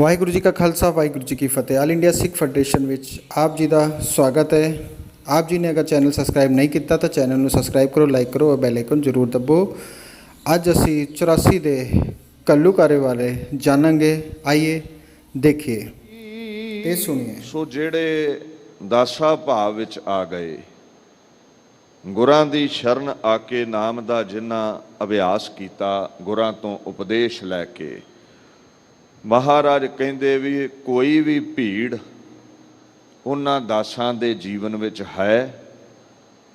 ਵਾਹਿਗੁਰੂ ਜੀ ਕਾ ਖਾਲਸਾ ਵਾਹਿਗੁਰੂ ਜੀ ਕੀ ਫਤਿਹ। All India ਸਿੱਖ federation ਵਿੱਚ ਆਪ ਜੀ ਦਾ ਸਵਾਗਤ ਹੈ। ਆਪ ਜੀ ਨੇ ਅਗਰ ਚੈਨਲ ਸਬਸਕ੍ਰਾਈਬ ਨਹੀਂ ਕੀਤਾ ਤਾਂ ਚੈਨਲ ਨੂੰ ਸਬਸਕ੍ਰਾਈਬ ਕਰੋ, ਲਾਈਕ ਕਰੋ, ਬੈਲ ਆਈਕਨ ਜ਼ਰੂਰ ਦਬੋ। ਅੱਜ ਅਸੀਂ 84 ਦੇ ਘੱਲੂਘਾਰੇ ਬਾਰੇ ਜਾਣਾਂਗੇ। ਆਈਏ ਦੇਖੀਏ ਤੇ ਸੁਣੀਏ। ਸੋ ਜਿਹੜੇ ਦਾਸਾ ਭਾਵ ਵਿੱਚ ਆ ਗਏ, ਗੁਰਾਂ ਦੀ ਸ਼ਰਨ ਆ ਕੇ ਨਾਮ ਦਾ ਜਿਨ੍ਹਾਂ ਅਭਿਆਸ ਕੀਤਾ, ਗੁਰਾਂ ਤੋਂ ਉਪਦੇਸ਼ ਲੈ ਕੇ, ਮਹਾਰਾਜ ਕਹਿੰਦੇ ਵੀ ਕੋਈ ਵੀ ਭੀੜ ਉਹਨਾਂ ਦਾਸਾਂ ਦੇ ਜੀਵਨ ਵਿੱਚ ਹੈ।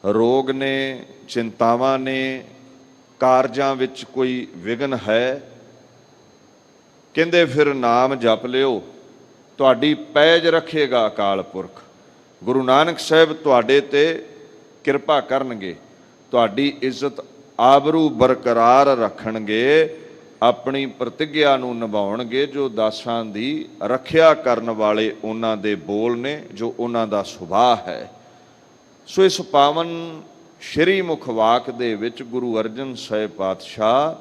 ਰੋਗ ਨੇ, ਚਿੰਤਾਵਾਂ ਨੇ, ਕਾਰਜਾਂ ਵਿੱਚ ਕੋਈ ਵਿਘਨ ਹੈ, ਕਹਿੰਦੇ ਫਿਰ ਨਾਮ ਜਪ ਲਿਓ, ਤੁਹਾਡੀ ਪੈਜ ਰੱਖੇਗਾ ਅਕਾਲ ਪੁਰਖ। ਗੁਰੂ ਨਾਨਕ ਸਾਹਿਬ ਤੁਹਾਡੇ ਤੇ ਕਿਰਪਾ ਕਰਨਗੇ, ਤੁਹਾਡੀ ਇੱਜ਼ਤ ਆਬਰੂ ਬਰਕਰਾਰ ਰੱਖਣਗੇ, ਆਪਣੀ ਪ੍ਰਤਿਗਿਆ ਨੂੰ ਨਿਭਾਉਣਗੇ। ਜੋ ਦਾਸਾਂ ਦੀ ਰੱਖਿਆ ਕਰਨ ਵਾਲੇ ਉਹਨਾਂ ਦੇ ਬੋਲ ਨੇ, ਜੋ ਉਹਨਾਂ ਦਾ ਸੁਭਾਅ ਹੈ। ਸੋ ਇਸ ਪਾਵਨ ਸ਼੍ਰੀ ਮੁਖਵਾਕ ਦੇ ਵਿੱਚ ਗੁਰੂ ਅਰਜਨ ਸਾਹਿਬ ਪਾਤਸ਼ਾਹ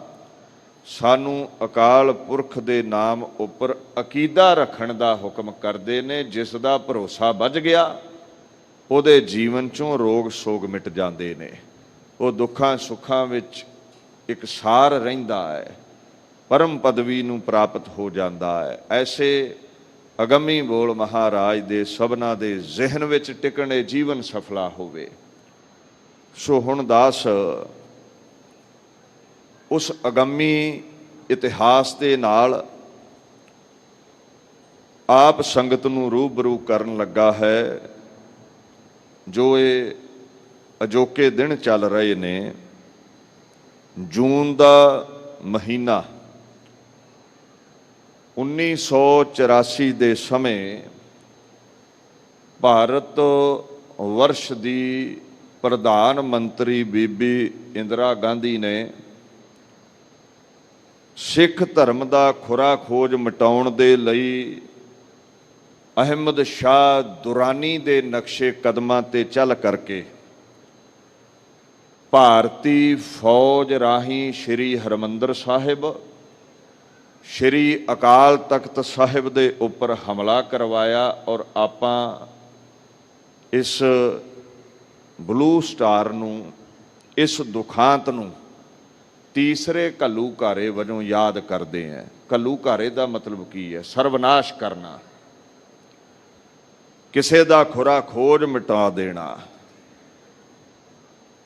ਸਾਨੂੰ ਅਕਾਲ ਪੁਰਖ ਦੇ ਨਾਮ ਉੱਪਰ ਅਕੀਦਾ ਰੱਖਣ ਦਾ ਹੁਕਮ ਕਰਦੇ ਨੇ। ਜਿਸ ਦਾ ਭਰੋਸਾ ਬੱਝ ਗਿਆ ਉਹਦੇ ਜੀਵਨ 'ਚੋਂ ਰੋਗ ਸੋਗ ਮਿਟ ਜਾਂਦੇ ਨੇ, ਉਹ ਦੁੱਖਾਂ ਸੁੱਖਾਂ ਵਿੱਚ ਇੱਕ ਸਾਰ ਰਹਿੰਦਾ ਹੈ, ਪਰਮ ਪਦਵੀ ਨੂੰ ਪ੍ਰਾਪਤ ਹੋ ਜਾਂਦਾ ਹੈ। ਐਸੇ ਅਗੰਮੀ ਬੋਲ ਮਹਾਰਾਜ ਦੇ ਸਭਨਾਂ ਦੇ ਜ਼ਿਹਨ ਵਿੱਚ ਟਿਕਣੇ, ਜੀਵਨ ਸਫਲਾ ਹੋਵੇ। ਸੋ ਹੁਣ ਦਾਸ ਉਸ ਅਗੰਮੀ ਇਤਿਹਾਸ ਦੇ ਨਾਲ ਆਪ ਸੰਗਤ ਨੂੰ ਰੂਬਰੂ ਕਰਨ ਲੱਗਾ ਹੈ। ਜੋ ਇਹ ਅਜੋਕੇ ਦਿਨ ਚੱਲ ਰਹੇ ਨੇ, ਜੂਨ ਦਾ ਮਹੀਨਾ 1984 ਦੇ ਸਮੇਂ ਭਾਰਤ ਵਰਸ਼ ਦੀ ਪ੍ਰਧਾਨ ਮੰਤਰੀ ਬੀਬੀ ਇੰਦਰਾ ਗਾਂਧੀ ਨੇ ਸਿੱਖ ਧਰਮ ਦਾ ਖੁਰਾ ਖੋਜ ਮਿਟਾਉਣ ਦੇ ਲਈ ਅਹਿਮਦ ਸ਼ਾਹ ਦੁਰਾਨੀ ਦੇ ਨਕਸ਼ੇ ਕਦਮਾਂ ਤੇ ਚੱਲ ਕਰਕੇ ਭਾਰਤੀ ਫੌਜ ਰਾਹੀਂ ਸ਼੍ਰੀ ਹਰਿਮੰਦਰ ਸਾਹਿਬ, ਸ਼੍ਰੀ ਅਕਾਲ ਤਖਤ ਸਾਹਿਬ ਦੇ ਉੱਪਰ ਹਮਲਾ ਕਰਵਾਇਆ। ਔਰ ਆਪਾਂ ਇਸ ਬਲੂ ਸਟਾਰ ਨੂੰ, ਇਸ ਦੁਖਾਂਤ ਨੂੰ ਤੀਸਰੇ ਘੱਲੂਘਾਰੇ ਵਜੋਂ ਯਾਦ ਕਰਦੇ ਹਾਂ। ਘੱਲੂਘਾਰੇ ਦਾ ਮਤਲਬ ਕੀ ਹੈ? ਸਰਵਨਾਸ਼ ਕਰਨਾ, ਕਿਸੇ ਦਾ ਖੁਰਾ ਖੋਜ ਮਿਟਾ ਦੇਣਾ।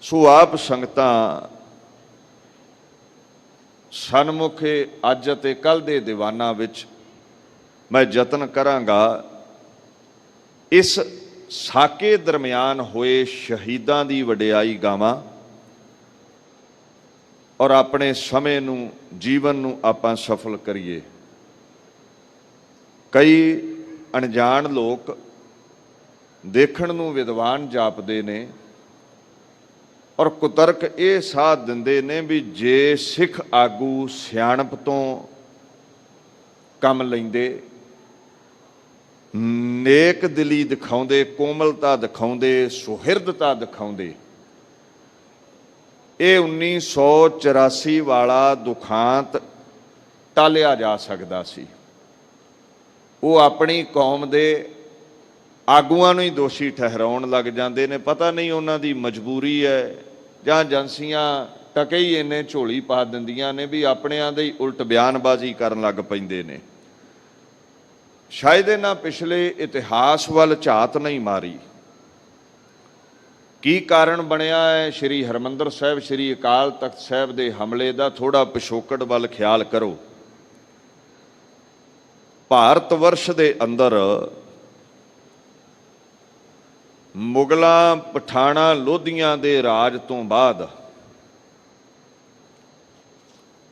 ਸੋ ਆਪ ਸੰਗਤਾਂ ਸਨਮੁਖੇ ਅੱਜ ਅਤੇ ਕੱਲ੍ਹ ਦੇ ਦੀਵਾਨਾਂ ਵਿੱਚ ਮੈਂ ਯਤਨ ਕਰਾਂਗਾ ਇਸ ਸਾਕੇ ਦਰਮਿਆਨ ਹੋਏ ਸ਼ਹੀਦਾਂ ਦੀ ਵਡਿਆਈ ਗਾਵਾਂ ਔਰ ਆਪਣੇ ਸਮੇਂ ਨੂੰ, ਜੀਵਨ ਨੂੰ ਆਪਾਂ ਸਫਲ ਕਰੀਏ। ਕਈ ਅਣਜਾਣ ਲੋਕ ਦੇਖਣ ਨੂੰ ਵਿਦਵਾਨ ਜਾਪਦੇ ਨੇ ਔਰ ਕੁਤਰਕ ਇਹ ਸਾਧ ਦਿੰਦੇ ਨੇ ਵੀ ਜੇ ਸਿੱਖ ਆਗੂ ਸਿਆਣਪ ਤੋਂ ਕੰਮ ਲੈਂਦੇ, ਨੇਕ ਦਿਲੀ ਦਿਖਾਉਂਦੇ, ਕੋਮਲਤਾ ਦਿਖਾਉਂਦੇ, ਸੁਹਿਰਦਤਾ ਦਿਖਾਉਂਦੇ, ਇਹ 1984 ਵਾਲਾ ਦੁਖਾਂਤ ਟਾਲਿਆ ਜਾ ਸਕਦਾ ਸੀ। ਉਹ ਆਪਣੀ ਕੌਮ ਦੇ ਆਗੂਆਂ ਨੂੰ ਹੀ ਦੋਸ਼ੀ ਠਹਿਰਾਉਣ ਲੱਗ ਜਾਂਦੇ ਨੇ। ਪਤਾ ਨਹੀਂ ਉਹਨਾਂ ਦੀ ਮਜਬੂਰੀ ਹੈ ਜਾਂ ਏਜੰਸੀਆਂ ਟਕੇ ਹੀ ਇੰਨੇ ਝੋਲੀ ਪਾ ਦਿੰਦੀਆਂ ਨੇ ਵੀ ਆਪਣਿਆਂ ਦੇ ਹੀ ਉਲਟ ਬਿਆਨਬਾਜ਼ੀ ਕਰਨ ਲੱਗ ਪੈਂਦੇ ਨੇ। ਸ਼ਾਇਦ ਇਹਨਾਂ ਪਿਛਲੇ ਇਤਿਹਾਸ ਵੱਲ ਝਾਤ ਨਹੀਂ ਮਾਰੀ। ਕੀ ਕਾਰਨ ਬਣਿਆ ਹੈ ਸ਼੍ਰੀ ਹਰਿਮੰਦਰ ਸਾਹਿਬ, ਸ਼੍ਰੀ ਅਕਾਲ ਤਖਤ ਸਾਹਿਬ ਦੇ ਹਮਲੇ ਦਾ? ਥੋੜ੍ਹਾ ਪਿਛੋਕੜ ਵੱਲ ਖਿਆਲ ਕਰੋ। ਭਾਰਤ ਵਰਸ਼ ਦੇ ਅੰਦਰ ਮੁਗਲਾਂ, ਪਠਾਣਾ, ਲੋਧੀਆਂ ਦੇ ਰਾਜ ਤੋਂ ਬਾਅਦ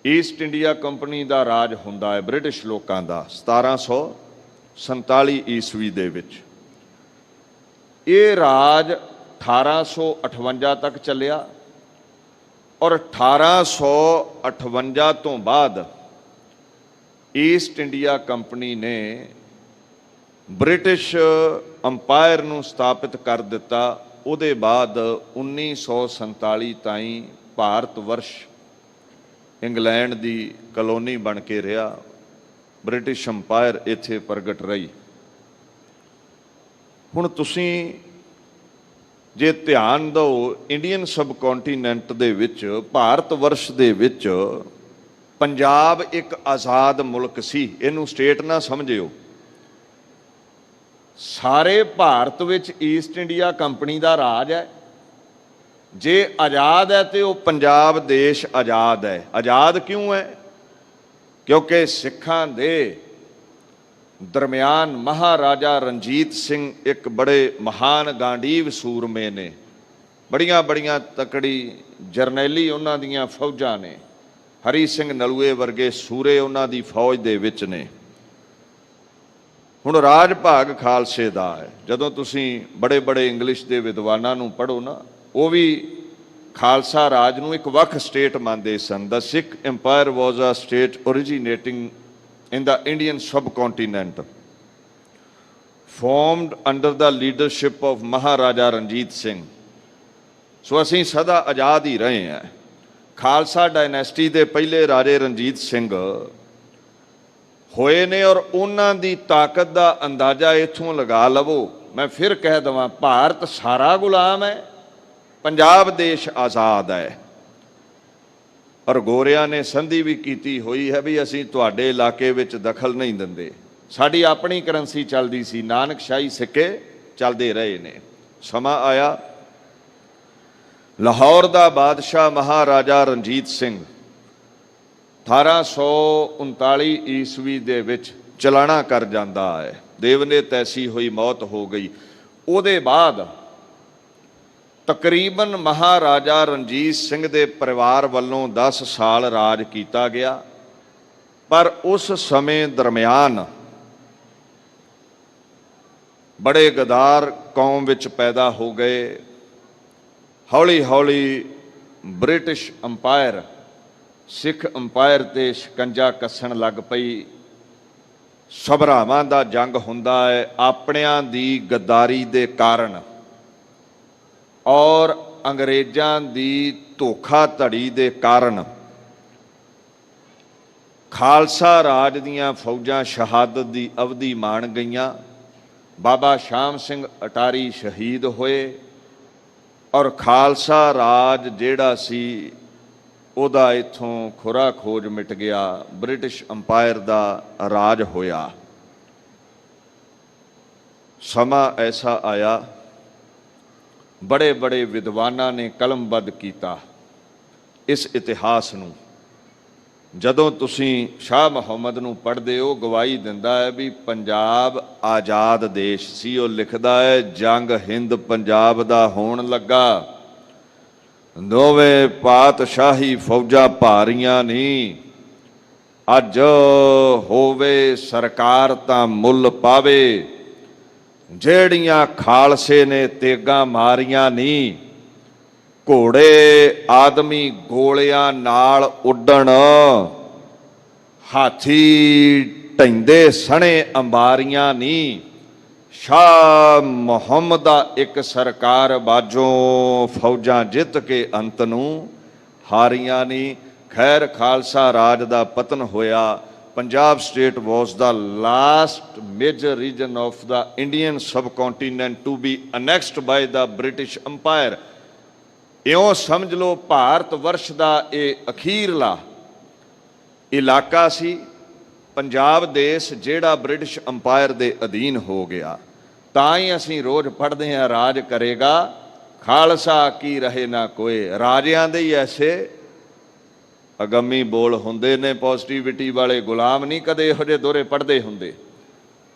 ਈਸਟ ਇੰਡੀਆ ਕੰਪਨੀ ਦਾ ਰਾਜ ਹੁੰਦਾ ਹੈ ਬ੍ਰਿਟਿਸ਼ ਲੋਕਾਂ ਦਾ 1747 ਈਸਵੀ ਦੇ ਵਿੱਚ। ਇਹ ਰਾਜ 1858 ਤੱਕ ਚੱਲਿਆ ਔਰ 1858 ਤੋਂ ਬਾਅਦ ਈਸਟ ਇੰਡੀਆ ਕੰਪਨੀ ਨੇ ਬ੍ਰਿਟਿਸ਼ ਅੰਪਾਇਰ ਨੂੰ ਸਥਾਪਿਤ ਕਰ ਦਿੱਤਾ। ਉਹਦੇ ਬਾਅਦ 1947 ਤਾਈਂ ਭਾਰਤ ਵਰਸ਼ ਇੰਗਲੈਂਡ ਦੀ ਕਲੋਨੀ ਬਣ ਕੇ ਰਿਹਾ। ਬ੍ਰਿਟਿਸ਼ ਅੰਪਾਇਰ ਇੱਥੇ ਪ੍ਰਗਟ ਰਹੀ। ਹੁਣ ਤੁਸੀਂ ਜੇ ਧਿਆਨ ਦਿਓ, ਇੰਡੀਅਨ ਸਬ ਕੰਟੀਨੈਂਟ ਦੇ ਵਿੱਚ, ਭਾਰਤ ਵਰਸ਼ ਦੇ ਵਿੱਚ ਪੰਜਾਬ ਇੱਕ ਆਜ਼ਾਦ ਮੁਲਕ ਸੀ। ਇਹਨੂੰ ਸਟੇਟ ਨਾ ਸਮਝਿਓ। ਸਾਰੇ ਭਾਰਤ ਵਿੱਚ ਈਸਟ ਇੰਡੀਆ ਕੰਪਨੀ ਦਾ ਰਾਜ ਹੈ। ਜੇ ਆਜ਼ਾਦ ਹੈ ਤੇ ਉਹ ਪੰਜਾਬ ਦੇਸ਼ ਆਜ਼ਾਦ ਹੈ। ਆਜ਼ਾਦ ਕਿਉਂ ਹੈ? ਕਿਉਂਕਿ ਸਿੱਖਾਂ ਦੇ ਦਰਮਿਆਨ ਮਹਾਰਾਜਾ ਰਣਜੀਤ ਸਿੰਘ ਇੱਕ ਬੜੇ ਮਹਾਨ ਗਾਂਡੀਵ ਸੂਰਮੇ ਨੇ, ਬੜੀਆਂ ਬੜੀਆਂ ਤਕੜੀ ਜਰਨੈਲੀ ਉਹਨਾਂ ਦੀਆਂ ਫੌਜਾਂ ਨੇ। ਹਰੀ ਸਿੰਘ ਨਲੂਏ ਵਰਗੇ ਸੂਰੇ ਉਹਨਾਂ ਦੀ ਫੌਜ ਦੇ ਵਿੱਚ ਨੇ। ਹੁਣ ਰਾਜ ਭਾਗ ਖਾਲਸੇ ਦਾ ਹੈ। ਜਦੋਂ ਤੁਸੀਂ ਬੜੇ ਬੜੇ ਇੰਗਲਿਸ਼ ਦੇ ਵਿਦਵਾਨਾਂ ਨੂੰ ਪੜ੍ਹੋ ਨਾ, ਉਹ ਵੀ ਖਾਲਸਾ ਰਾਜ ਨੂੰ ਇੱਕ ਵੱਖ ਸਟੇਟ ਮੰਨਦੇ ਸਨ। The Sikh empire was a state originating in the Indian subcontinent, formed under the leadership of Maharaja Ranjit Singh। ਸੋ ਅਸੀਂ ਸਦਾ ਆਜ਼ਾਦ ਹੀ ਰਹੇ ਹਾਂ। ਖਾਲਸਾ ਡਾਇਨੈਸਟੀ ਦੇ ਪਹਿਲੇ ਰਾਜੇ ਰਣਜੀਤ ਸਿੰਘ ਹੋਏ ਨੇ, ਔਰ ਉਹਨਾਂ ਦੀ ਤਾਕਤ ਦਾ ਅੰਦਾਜ਼ਾ ਇੱਥੋਂ ਲਗਾ ਲਵੋ। ਮੈਂ ਫਿਰ ਕਹਿ ਦੇਵਾਂ, ਭਾਰਤ ਸਾਰਾ ਗੁਲਾਮ ਹੈ, ਪੰਜਾਬ ਦੇਸ਼ ਆਜ਼ਾਦ ਹੈ। ਔਰ ਗੋਰਿਆਂ ਨੇ ਸੰਧੀ ਵੀ ਕੀਤੀ ਹੋਈ ਹੈ ਵੀ ਅਸੀਂ ਤੁਹਾਡੇ ਇਲਾਕੇ ਵਿੱਚ ਦਖਲ ਨਹੀਂ ਦਿੰਦੇ। ਸਾਡੀ ਆਪਣੀ ਕਰੰਸੀ ਚੱਲਦੀ ਸੀ, ਨਾਨਕਸ਼ਾਹੀ ਸਿੱਕੇ ਚੱਲਦੇ ਰਹੇ ਨੇ। ਸਮਾਂ ਆਇਆ, ਲਾਹੌਰ ਦਾ ਬਾਦਸ਼ਾਹ ਮਹਾਰਾਜਾ ਰਣਜੀਤ ਸਿੰਘ 1839 ਈਸਵੀ ਦੇ ਵਿੱਚ ਚਲਾਣਾ ਕਰ ਜਾਂਦਾ ਹੈ। ਦੇਵ ਨੇ ਤੈਸੀ ਹੋਈ ਮੌਤ ਹੋ ਗਈ। ਉਹਦੇ ਬਾਅਦ ਤਕਰੀਬਨ ਮਹਾਰਾਜਾ ਰਣਜੀਤ ਸਿੰਘ ਦੇ ਪਰਿਵਾਰ ਵੱਲੋਂ 10 ਸਾਲ ਰਾਜ ਕੀਤਾ ਗਿਆ। ਪਰ ਉਸ ਸਮੇਂ ਦਰਮਿਆਨ ਬੜੇ ਗਦਾਰ ਕੌਮ ਵਿੱਚ ਪੈਦਾ ਹੋ ਗਏ। ਹੌਲੀ ਹੌਲੀ ਬ੍ਰਿਟਿਸ਼ ਅੰਪਾਇਰ ਸਿੱਖ ਅੰਪਾਇਰ 'ਤੇ ਸ਼ਿਕੰਜਾ ਕੱਸਣ ਲੱਗ ਪਈ। ਸਭਰਾਵਾਂ ਦਾ ਜੰਗ ਹੁੰਦਾ ਹੈ ਆਪਣਿਆਂ ਦੀ ਗੱਦਾਰੀ ਦੇ ਕਾਰਨ ਔਰ ਅੰਗਰੇਜ਼ਾਂ ਦੀ ਧੋਖਾਧੜੀ ਦੇ ਕਾਰਨ। ਖਾਲਸਾ ਰਾਜ ਦੀਆਂ ਫੌਜਾਂ ਸ਼ਹਾਦਤ ਦੀ ਅਵਧੀ ਮਾਣ ਗਈਆਂ। ਬਾਬਾ ਸ਼ਾਮ ਸਿੰਘ ਅਟਾਰੀ ਸ਼ਹੀਦ ਹੋਏ ਔਰ ਖਾਲਸਾ ਰਾਜ ਜਿਹੜਾ ਸੀ ਉਹਦਾ ਇੱਥੋਂ ਖੁਰਾ ਖੋਜ ਮਿਟ ਗਿਆ। ਬ੍ਰਿਟਿਸ਼ ਅੰਪਾਇਰ ਦਾ ਰਾਜ ਹੋਇਆ। ਸਮਾਂ ਐਸਾ ਆਇਆ, ਬੜੇ ਬੜੇ ਵਿਦਵਾਨਾਂ ਨੇ ਕਲਮਬੱਧ ਕੀਤਾ ਇਸ ਇਤਿਹਾਸ ਨੂੰ। ਜਦੋਂ ਤੁਸੀਂ ਸ਼ਾਹ ਮੁਹੰਮਦ ਨੂੰ ਪੜ੍ਹਦੇ ਹੋ, ਗਵਾਹੀ ਦਿੰਦਾ ਹੈ ਵੀ ਪੰਜਾਬ ਆਜ਼ਾਦ ਦੇਸ਼ ਸੀ। ਉਹ ਲਿਖਦਾ ਹੈ, ਜੰਗ ਹਿੰਦ ਪੰਜਾਬ ਦਾ ਹੋਣ ਲੱਗਾ, ਦੋਵੇਂ ਪਾਤਸ਼ਾਹੀ ਫੌਜਾਂ ਭਾਰੀਆਂ ਨਹੀਂ, ਅੱਜ ਹੋਵੇ ਸਰਕਾਰ ਤਾਂ ਮੁੱਲ ਪਾਵੇ, ਜਿਹੜੀਆਂ ਖਾਲਸੇ ਨੇ ਤੇਗਾਂ ਮਾਰੀਆਂ ਨਹੀਂ, ਘੋੜੇ ਆਦਮੀ ਗੋਲਿਆਂ ਨਾਲ ਉੱਡਣ, ਹਾਥੀ ਢੈਂਦੇ ਸਣੇ ਅੰਬਾਰੀਆਂ ਨਹੀਂ, ਸ਼ਾਹ ਮੁਹੰਮਦ ਦਾ ਇੱਕ ਸਰਕਾਰ ਬਾਝੋਂ ਫੌਜਾਂ ਜਿੱਤ ਕੇ ਅੰਤ ਨੂੰ ਹਾਰੀਆਂ ਨਹੀਂ। ਖੈਰ ਖਾਲਸਾ ਰਾਜ ਦਾ ਪਤਨ ਹੋਇਆ। Punjab state was the last major region of the Indian subcontinent to be annexed by the British Empire। ਇਉਂ ਸਮਝ ਲਓ ਭਾਰਤ ਵਰਸ਼ ਦਾ ਇਹ ਅਖੀਰਲਾ ਇਲਾਕਾ ਸੀ, ਪੰਜਾਬ ਦੇਸ਼, ਜਿਹੜਾ ਬ੍ਰਿਟਿਸ਼ ਅੰਪਾਇਰ ਦੇ ਅਧੀਨ ਹੋ ਗਿਆ। ਤਾਂ ਹੀ ਅਸੀਂ ਰੋਜ਼ ਪੜ੍ਹਦੇ ਹਾਂ, ਰਾਜ ਕਰੇਗਾ ਖਾਲਸਾ ਕੀ ਰਹੇ ਨਾ ਕੋਏ। ਰਾਜਿਆਂ ਦੇ ਹੀ ਐਸੇ ਅਗੰਮੀ ਬੋਲ ਹੁੰਦੇ ਨੇ, ਪੋਜ਼ਿਟਿਵਿਟੀ ਵਾਲੇ। ਗੁਲਾਮ ਨਹੀਂ ਕਦੇ ਇਹੋ ਜਿਹੇ ਦੋਹਰੇ ਪੜ੍ਹਦੇ ਹੁੰਦੇ।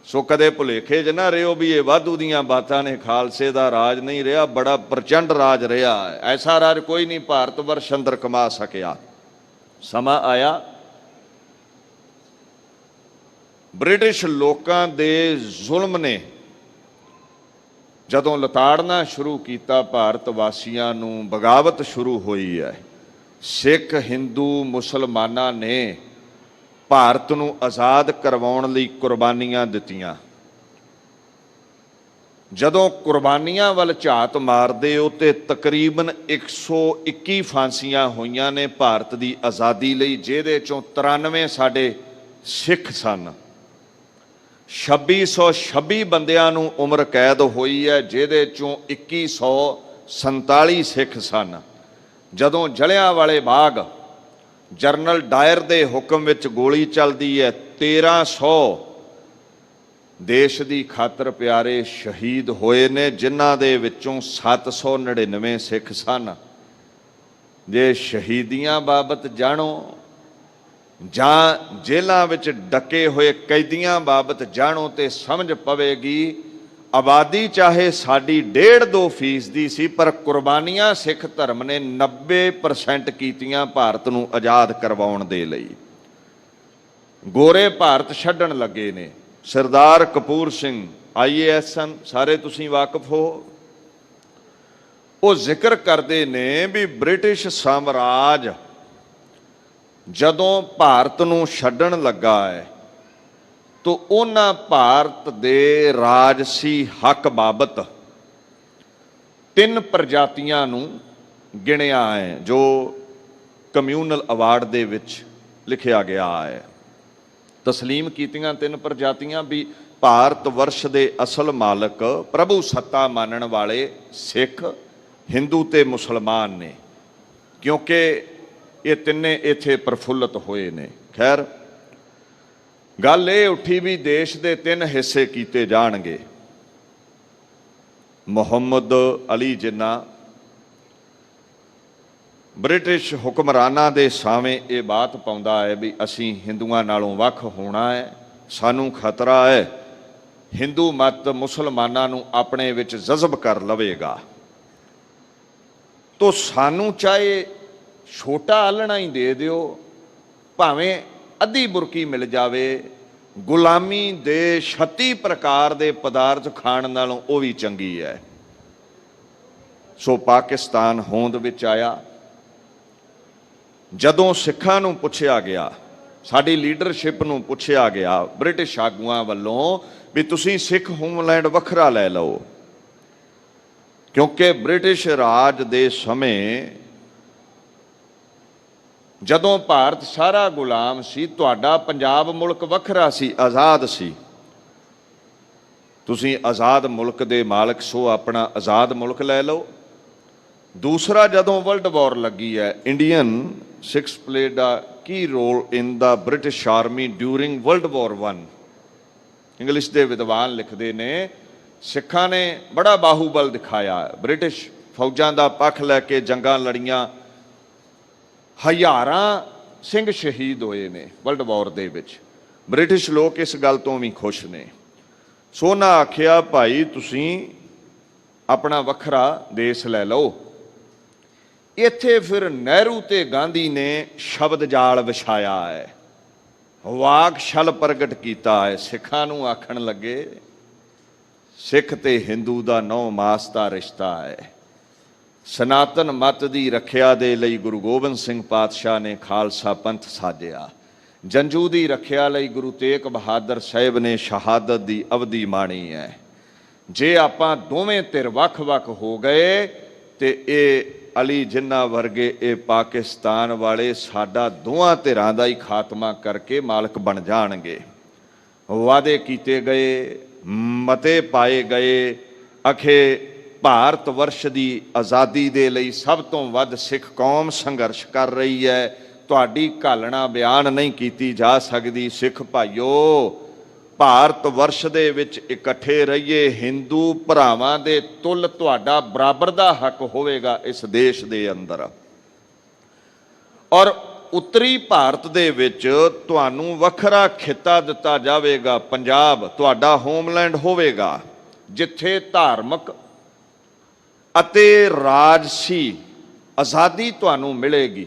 ਸੋ ਕਦੇ ਭੁਲੇਖੇ 'ਚ ਨਾ ਰਿਓ ਵੀ ਇਹ ਵਾਧੂ ਦੀਆਂ ਬਾਤਾਂ ਨੇ। ਖਾਲਸੇ ਦਾ ਰਾਜ ਨਹੀਂ ਰਿਹਾ, ਬੜਾ ਪ੍ਰਚੰਡ ਰਾਜ ਰਿਹਾ। ਐਸਾ ਰਾਜ ਕੋਈ ਨਹੀਂ ਭਾਰਤ ਵਰਸ਼ ਅੰਦਰ ਕਮਾ ਸਕਿਆ। ਸਮਾਂ ਆਇਆ, ਬ੍ਰਿਟਿਸ਼ ਲੋਕਾਂ ਦੇ ਜ਼ੁਲਮ ਨੇ ਜਦੋਂ ਲਤਾੜਨਾ ਸ਼ੁਰੂ ਕੀਤਾ ਭਾਰਤ ਵਾਸੀਆਂ ਨੂੰ, ਬਗਾਵਤ ਸ਼ੁਰੂ ਹੋਈ ਹੈ। ਸਿੱਖ ਹਿੰਦੂ ਮੁਸਲਮਾਨਾਂ ਨੇ ਭਾਰਤ ਨੂੰ ਆਜ਼ਾਦ ਕਰਵਾਉਣ ਲਈ ਕੁਰਬਾਨੀਆਂ ਦਿੱਤੀਆਂ। ਜਦੋਂ ਕੁਰਬਾਨੀਆਂ ਵੱਲ ਝਾਤ ਮਾਰਦੇ ਹੋ ਤੇ ਤਕਰੀਬਨ 121 ਫਾਂਸੀਆਂ ਹੋਈਆਂ ਨੇ ਭਾਰਤ ਦੀ ਆਜ਼ਾਦੀ ਲਈ, ਜਿਹਦੇ ਚੋਂ 93 ਸਾਡੇ ਸਿੱਖ ਸਨ। 2626 ਬੰਦਿਆਂ ਨੂੰ ਉਮਰ ਕੈਦ ਹੋਈ ਹੈ, ਜਿਹਦੇ ਚੋਂ 2147 ਸਿੱਖ ਸਨ। ਜਦੋਂ ਜਲਿਆਂਵਾਲੇ ਬਾਗ ਜਰਨਲ ਡਾਇਰ ਦੇ ਹੁਕਮ ਵਿੱਚ ਗੋਲੀ ਚੱਲਦੀ ਹੈ, 1300 ਦੇਸ਼ ਦੀ ਖਾਤਰ ਪਿਆਰੇ ਸ਼ਹੀਦ ਹੋਏ ਨੇ, ਜਿਨ੍ਹਾਂ ਦੇ ਵਿੱਚੋਂ 799 ਸਿੱਖ ਸਨ। ਜੇ ਸ਼ਹੀਦੀਆਂ ਬਾਬਤ ਜਾਣੋ ਜਾਂ ਜੇਲ੍ਹਾਂ ਵਿੱਚ ਡੱਕੇ ਹੋਏ ਕੈਦੀਆਂ ਬਾਬਤ ਜਾਣੋ ਤੇ ਸਮਝ ਪਵੇਗੀ ਆਬਾਦੀ ਚਾਹੇ ਸਾਡੀ 1.5-2% ਦੀ ਸੀ, ਪਰ ਕੁਰਬਾਨੀਆਂ ਸਿੱਖ ਧਰਮ ਨੇ 90% ਕੀਤੀਆਂ ਭਾਰਤ ਨੂੰ ਆਜ਼ਾਦ ਕਰਵਾਉਣ ਦੇ ਲਈ। ਗੋਰੇ ਭਾਰਤ ਛੱਡਣ ਲੱਗੇ ਨੇ। ਸਰਦਾਰ ਕਪੂਰ ਸਿੰਘ IAS ਸਨ, ਸਾਰੇ ਤੁਸੀਂ ਵਾਕਿਫ ਹੋ। ਉਹ ਜ਼ਿਕਰ ਕਰਦੇ ਨੇ ਵੀ ਬ੍ਰਿਟਿਸ਼ ਸਾਮਰਾਜ ਜਦੋਂ ਭਾਰਤ ਨੂੰ ਛੱਡਣ ਲੱਗਾ ਹੈ ਤਾਂ ਉਹਨਾਂ ਭਾਰਤ ਦੇ ਰਾਜਸੀ ਹੱਕ ਬਾਬਤ 3 ਪ੍ਰਜਾਤੀਆਂ ਨੂੰ ਗਿਣਿਆ ਹੈ, ਜੋ ਕਮਿਊਨਲ ਅਵਾਰਡ ਦੇ ਵਿੱਚ ਲਿਖਿਆ ਗਿਆ ਹੈ। ਤਸਲੀਮ ਕੀਤੀਆਂ 3 ਪ੍ਰਜਾਤੀਆਂ ਵੀ ਭਾਰਤ ਵਰਸ਼ ਦੇ ਅਸਲ ਮਾਲਕ ਪ੍ਰਭੂ ਸੱਤਾ ਮੰਨਣ ਵਾਲੇ ਸਿੱਖ, ਹਿੰਦੂ ਤੇ ਮੁਸਲਮਾਨ ਨੇ, ਕਿਉਂਕਿ ਇਹ ਤਿੰਨੇ ਇੱਥੇ ਪ੍ਰਫੁੱਲਤ ਹੋਏ ਨੇ। ਖੈਰ, ਗੱਲ ਇਹ ਉੱਠੀ ਵੀ ਦੇਸ਼ ਦੇ 3 ਹਿੱਸੇ ਕੀਤੇ ਜਾਣਗੇ। ਮੁਹੰਮਦ ਅਲੀ ਜਿੰਨਾ ਬ੍ਰਿਟਿਸ਼ ਹੁਕਮਰਾਨਾਂ ਦੇ ਸਾਹਮਣੇ ਇਹ ਬਾਤ ਪਾਉਂਦਾ ਹੈ ਵੀ ਅਸੀਂ ਹਿੰਦੂਆਂ ਨਾਲੋਂ ਵੱਖ ਹੋਣਾ ਹੈ, ਸਾਨੂੰ ਖਤਰਾ ਹੈ, ਹਿੰਦੂ ਮਤ ਮੁਸਲਮਾਨਾਂ ਨੂੰ ਆਪਣੇ ਵਿੱਚ ਜਜ਼ਬ ਕਰ ਲਵੇਗਾ, ਤੋ ਸਾਨੂੰ ਚਾਹੇ ਛੋਟਾ ਆਲਣਾ ਹੀ ਦੇ ਦਿਓ, ਭਾਵੇਂ ਅੱਧੀ ਬੁਰਕੀ ਮਿਲ ਜਾਵੇ, ਗੁਲਾਮੀ ਦੇ 36 ਪ੍ਰਕਾਰ ਦੇ ਪਦਾਰਥ ਖਾਣ ਨਾਲੋਂ ਉਹ ਵੀ ਚੰਗੀ ਹੈ। ਸੋ ਪਾਕਿਸਤਾਨ ਹੋਂਦ ਵਿੱਚ ਆਇਆ। ਜਦੋਂ ਸਿੱਖਾਂ ਨੂੰ ਪੁੱਛਿਆ ਗਿਆ, ਸਾਡੀ ਲੀਡਰਸ਼ਿਪ ਨੂੰ ਪੁੱਛਿਆ ਗਿਆ ਬ੍ਰਿਟਿਸ਼ ਆਗੂਆਂ ਵੱਲੋਂ ਵੀ ਤੁਸੀਂ ਸਿੱਖ ਹੋਮਲੈਂਡ ਵੱਖਰਾ ਲੈ ਲਓ, ਕਿਉਂਕਿ ਬ੍ਰਿਟਿਸ਼ ਰਾਜ ਦੇ ਸਮੇਂ ਜਦੋਂ ਭਾਰਤ ਸਾਰਾ ਗੁਲਾਮ ਸੀ, ਤੁਹਾਡਾ ਪੰਜਾਬ ਮੁਲਕ ਵੱਖਰਾ ਸੀ, ਆਜ਼ਾਦ ਸੀ। ਤੁਸੀਂ ਆਜ਼ਾਦ ਮੁਲਕ ਦੇ ਮਾਲਕ ਸੋ, ਆਪਣਾ ਆਜ਼ਾਦ ਮੁਲਕ ਲੈ ਲਓ। ਦੂਸਰਾ, ਜਦੋਂ ਵਰਲਡ ਵਾਰ ਲੱਗੀ ਹੈ, Indian Sikhs played a key role in the British army during world war 1। English ਦੇ ਵਿਦਵਾਨ ਲਿਖਦੇ ਨੇ ਸਿੱਖਾਂ ਨੇ ਬੜਾ ਬਾਹੂਬਲ ਦਿਖਾਇਆ, ਬ੍ਰਿਟਿਸ਼ ਫੌਜਾਂ ਦਾ ਪੱਖ ਲੈ ਕੇ ਜੰਗਾਂ ਲੜੀਆਂ, ਹਜ਼ਾਰਾਂ ਸਿੰਘ ਸ਼ਹੀਦ ਹੋਏ ਨੇ ਵਰਲਡ ਵਾਰ ਦੇ ਵਿੱਚ। ਬ੍ਰਿਟਿਸ਼ ਲੋਕ ਇਸ ਗੱਲ ਤੋਂ ਵੀ ਖੁਸ਼ ਨੇ। ਸੋ ਉਹਨਾਂ ਆਖਿਆ ਭਾਈ ਤੁਸੀਂ ਆਪਣਾ ਵੱਖਰਾ ਦੇਸ਼ ਲੈ ਲਓ। ਇੱਥੇ ਫਿਰ ਨਹਿਰੂ ਤੇ ਗਾਂਧੀ ਨੇ ਸ਼ਬਦ ਜਾਲ ਵਿਛਾਇਆ ਹੈ, ਵਾਕ ਛਲ ਪ੍ਰਗਟ ਕੀਤਾ ਹੈ। ਸਿੱਖਾਂ ਨੂੰ ਆਖਣ ਲੱਗੇ ਸਿੱਖ ਤੇ ਹਿੰਦੂ ਦਾ 9 ਮਾਸ ਦਾ ਰਿਸ਼ਤਾ ਹੈ। ਸਨਾਤਨ ਮਤ ਦੀ ਰੱਖਿਆ ਦੇ ਲਈ ਗੁਰੂ ਗੋਬਿੰਦ ਸਿੰਘ ਪਾਤਸ਼ਾਹ ਨੇ ਖਾਲਸਾ ਪੰਥ ਸਾਜਿਆ। ਜੰਜੂ ਦੀ ਰੱਖਿਆ ਲਈ ਗੁਰੂ ਤੇਗ ਬਹਾਦਰ ਸਾਹਿਬ ਨੇ ਸ਼ਹਾਦਤ ਦੀ ਅਵਧੀ ਮਾਣੀ ਹੈ। ਜੇ ਆਪਾਂ ਦੋਵੇਂ ਧਿਰ ਵੱਖ-ਵੱਖ ਹੋ ਗਏ ਤੇ ਇਹ ਅਲੀ ਜਿੰਨਾ ਵਰਗੇ ਇਹ ਪਾਕਿਸਤਾਨ ਵਾਲੇ ਸਾਡਾ ਦੋਵਾਂ ਧਿਰਾਂ ਦਾ ਹੀ ਖਾਤਮਾ ਕਰਕੇ ਮਾਲਕ ਬਣ ਜਾਣਗੇ। ਵਾਅਦੇ ਕੀਤੇ ਗਏ, ਮਤੇ ਪਾਏ ਗਏ, ਅਖੇ ਭਾਰਤ ਵਰਸ਼ ਦੀ ਆਜ਼ਾਦੀ ਦੇ ਲਈ ਸਭ ਤੋਂ ਵੱਧ ਸਿੱਖ ਕੌਮ ਸੰਘਰਸ਼ ਕਰ ਰਹੀ ਹੈ। ਤੁਹਾਡੀ ਘਾਲਣਾ ਬਿਆਨ ਨਹੀਂ ਕੀਤੀ ਜਾ ਸਕਦੀ। ਸਿੱਖ ਭਾਈਓ, ਭਾਰਤ ਵਰਸ਼ ਦੇ ਵਿੱਚ ਇਕੱਠੇ ਰਹੀਏ, ਹਿੰਦੂ ਭਰਾਵਾਂ ਦੇ ਤੁੱਲ ਤੁਹਾਡਾ ਬਰਾਬਰ ਦਾ ਹੱਕ ਹੋਵੇਗਾ ਇਸ ਦੇਸ਼ ਦੇ ਅੰਦਰ। ਔਰ ਉੱਤਰੀ ਭਾਰਤ ਦੇ ਵਿੱਚ ਤੁਹਾਨੂੰ ਵੱਖਰਾ ਖਿੱਤਾ ਦਿੱਤਾ ਜਾਵੇਗਾ। ਪੰਜਾਬ ਤੁਹਾਡਾ ਹੋਮਲੈਂਡ ਹੋਵੇਗਾ, ਜਿੱਥੇ ਧਾਰਮਿਕ ਅਤੇ ਰਾਜਸੀ ਆਜ਼ਾਦੀ ਤੁਹਾਨੂੰ ਮਿਲੇਗੀ।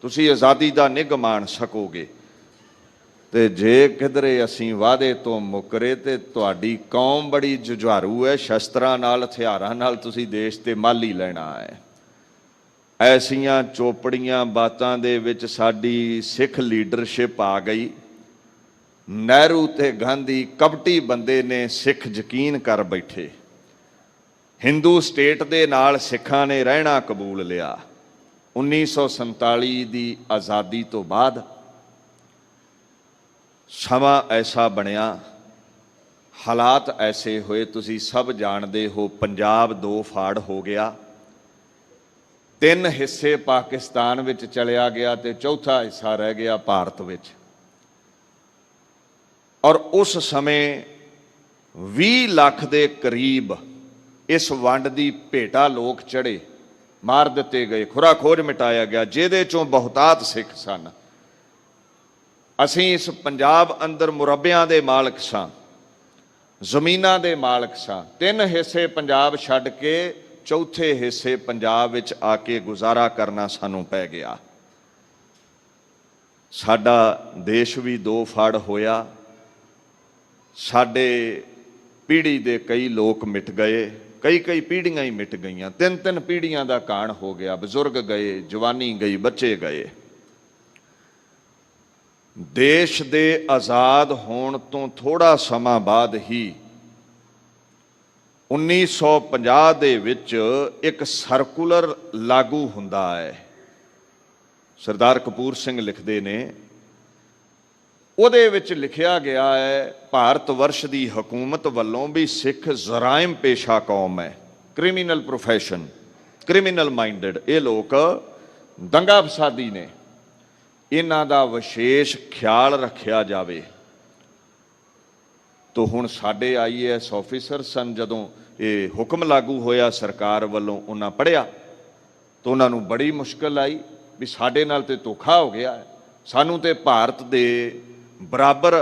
ਤੁਸੀਂ ਆਜ਼ਾਦੀ ਦਾ ਨਿੱਘ ਮਾਣ ਸਕੋਗੇ। ਤੇ ਜੇ ਕਿਧਰੇ ਅਸੀਂ ਵਾਅਦੇ ਤੋਂ ਮੁੱਕਰੇ ਤੇ ਤੁਹਾਡੀ ਕੌਮ ਬੜੀ ਜੁਝਾਰੂ ਹੈ, ਸ਼ਸਤਰਾਂ ਨਾਲ, ਹਥਿਆਰਾਂ ਨਾਲ ਤੁਸੀਂ ਦੇਸ਼ ਤੇ ਮਾਲੀ ਲੈਣਾ ਹੈ। ਐਸੀਆਂ ਚੋਪੜੀਆਂ ਬਾਤਾਂ ਦੇ ਵਿੱਚ ਸਾਡੀ ਸਿੱਖ ਲੀਡਰਸ਼ਿਪ ਆ ਗਈ। ਨਹਿਰੂ ਤੇ ਗਾਂਧੀ ਕਪਟੀ ਬੰਦੇ ਨੇ, ਸਿੱਖ ਯਕੀਨ ਕਰ ਬੈਠੇ। ਹਿੰਦੂ ਸਟੇਟ ਦੇ ਨਾਲ ਸਿੱਖਾਂ ਨੇ ਰਹਿਣਾ ਕਬੂਲ ਲਿਆ। 1947 ਦੀ ਆਜ਼ਾਦੀ ਤੋਂ ਬਾਅਦ ਸਮਾਂ ਐਸਾ ਬਣਿਆ, ਹਾਲਾਤ ਐਸੇ ਹੋਏ, ਤੁਸੀਂ ਸਭ ਜਾਣਦੇ ਹੋ। ਪੰਜਾਬ ਦੋ ਫਾੜ ਹੋ ਗਿਆ, 3 ਹਿੱਸੇ ਪਾਕਿਸਤਾਨ ਵਿੱਚ ਚਲਿਆ ਗਿਆ ਤੇ ਚੌਥਾ ਹਿੱਸਾ ਰਹਿ ਗਿਆ ਭਾਰਤ ਵਿੱਚ। ਔਰ ਉਸ ਸਮੇਂ 20 ਲੱਖ ਦੇ ਕਰੀਬ ਇਸ ਵੰਡ ਦੀ ਭੇਟਾ ਲੋਕ ਚੜੇ, ਮਾਰ ਦਿੱਤੇ ਗਏ, ਖੁਰਾ ਖੋਜ ਮਿਟਾਇਆ ਗਿਆ, ਜਿਹਦੇ ਚੋਂ ਬਹੁਤਾਤ ਸਿੱਖ ਸਨ। ਅਸੀਂ ਇਸ ਪੰਜਾਬ ਅੰਦਰ ਮੁਰੱਬਿਆਂ ਦੇ ਮਾਲਕ ਸਾਂ, ਜ਼ਮੀਨਾਂ ਦੇ ਮਾਲਕ ਸਾਂ। 3 ਹਿੱਸੇ ਪੰਜਾਬ ਛੱਡ ਕੇ ਚੌਥੇ ਹਿੱਸੇ ਪੰਜਾਬ ਵਿੱਚ ਆ ਕੇ ਗੁਜ਼ਾਰਾ ਕਰਨਾ ਸਾਨੂੰ ਪੈ ਗਿਆ। ਸਾਡਾ ਦੇਸ਼ ਵੀ ਦੋ ਫੜ ਹੋਇਆ, ਸਾਡੇ ਪੀੜ੍ਹੀ ਦੇ ਕਈ ਲੋਕ ਮਿਟ ਗਏ, ਕਈ ਪੀੜ੍ਹੀਆਂ ਹੀ ਮਿਟ ਗਈਆਂ। 3 ਪੀੜ੍ਹੀਆਂ ਦਾ ਕਾਣ ਹੋ ਗਿਆ, ਬਜ਼ੁਰਗ ਗਏ, ਜਵਾਨੀ ਗਈ, ਬੱਚੇ ਗਏ। ਦੇਸ਼ ਦੇ ਆਜ਼ਾਦ ਹੋਣ ਤੋਂ ਥੋੜਾ ਸਮਾਂ ਬਾਅਦ ਹੀ 1950 ਦੇ ਵਿੱਚ ਇੱਕ ਸਰਕੂਲਰ ਲਾਗੂ ਹੁੰਦਾ ਹੈ। ਸਰਦਾਰ ਕਪੂਰ ਸਿੰਘ ਲਿਖਦੇ ਨੇ, ਉਹਦੇ ਵਿੱਚ ਲਿਖਿਆ ਗਿਆ ਹੈ ਭਾਰਤ ਵਰਸ਼ ਦੀ ਹਕੂਮਤ ਵੱਲੋਂ ਵੀ ਸਿੱਖ ਜਰਾਇਮ ਪੇਸ਼ਾ ਕੌਮ ਹੈ, ਕ੍ਰਿਮੀਨਲ ਪ੍ਰੋਫੈਸ਼ਨ, ਕ੍ਰਿਮੀਨਲ ਮਾਈਂਡਡ। ਇਹ ਲੋਕ ਦੰਗਾ ਫਸਾਦੀ ਨੇ, ਇਹਨਾਂ ਦਾ ਵਿਸ਼ੇਸ਼ ਖਿਆਲ ਰੱਖਿਆ ਜਾਵੇ। ਤੋ ਹੁਣ ਸਾਡੇ IAS ਆਫੀਸਰ ਸਨ, ਜਦੋਂ ਇਹ ਹੁਕਮ ਲਾਗੂ ਹੋਇਆ ਸਰਕਾਰ ਵੱਲੋਂ, ਉਹਨਾਂ ਪੜ੍ਹਿਆ ਤਾਂ ਉਹਨਾਂ ਨੂੰ ਬੜੀ ਮੁਸ਼ਕਲ ਆਈ ਵੀ ਸਾਡੇ ਨਾਲ ਤੇ ਧੋਖਾ ਹੋ ਗਿਆ ਹੈ, ਸਾਨੂੰ ਤੇ ਭਾਰਤ ਦੇ ਬਰਾਬਰ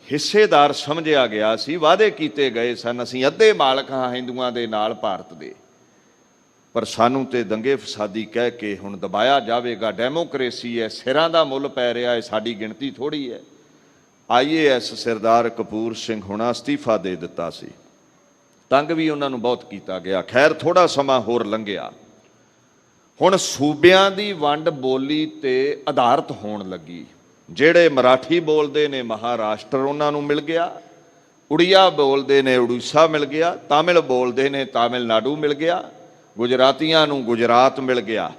ਹਿੱਸੇਦਾਰ ਸਮਝਿਆ ਗਿਆ ਸੀ, ਵਾਅਦੇ ਕੀਤੇ ਗਏ ਸਨ, ਅਸੀਂ ਅੱਧੇ ਮਾਲਕ ਹਾਂ ਹਿੰਦੂਆਂ ਦੇ ਨਾਲ ਭਾਰਤ ਦੇ, ਪਰ ਸਾਨੂੰ ਤੇ ਦੰਗੇ ਫਸਾਦੀ ਕਹਿ ਕੇ ਹੁਣ ਦਬਾਇਆ ਜਾਵੇਗਾ। ਡੈਮੋਕ੍ਰੇਸੀ ਹੈ, ਸਿਰਾਂ ਦਾ ਮੁੱਲ ਪੈ ਰਿਹਾ ਹੈ, ਸਾਡੀ ਗਿਣਤੀ ਥੋੜ੍ਹੀ ਹੈ। IAS ਸਰਦਾਰ ਕਪੂਰ ਸਿੰਘ ਹੁਣਾਂ ਅਸਤੀਫਾ ਦੇ ਦਿੱਤਾ ਸੀ, ਤੰਗ ਵੀ ਉਹਨਾਂ ਨੂੰ ਬਹੁਤ ਕੀਤਾ ਗਿਆ। ਖੈਰ ਥੋੜਾ ਸਮਾਂ ਹੋਰ ਲੰਘਿਆ, ਹੁਣ ਸੂਬਿਆਂ ਦੀ ਵੰਡ ਬੋਲੀ ਤੇ ਆਧਾਰਿਤ ਹੋਣ ਲੱਗੀ। ਜਿਹੜੇ ਮਰਾਠੀ ਬੋਲਦੇ ਨੇ ਮਹਾਰਾਸ਼ਟਰ, ਉਹਨਾਂ ਨੂੰ ਮਿਲ ਗਿਆ। ਉੜੀਆ ਬੋਲਦੇ ਨੇ ਉੜੀਸਾ ਮਿਲ ਗਿਆ, ਤਾਮਿਲ ਬੋਲਦੇ ਨੇ ਤਾਮਿਲਨਾਡੂ ਮਿਲ ਗਿਆ, ਗੁਜਰਾਤੀਆਂ ਨੂੰ ਗੁਜਰਾਤ ਮਿਲ ਗਿਆ।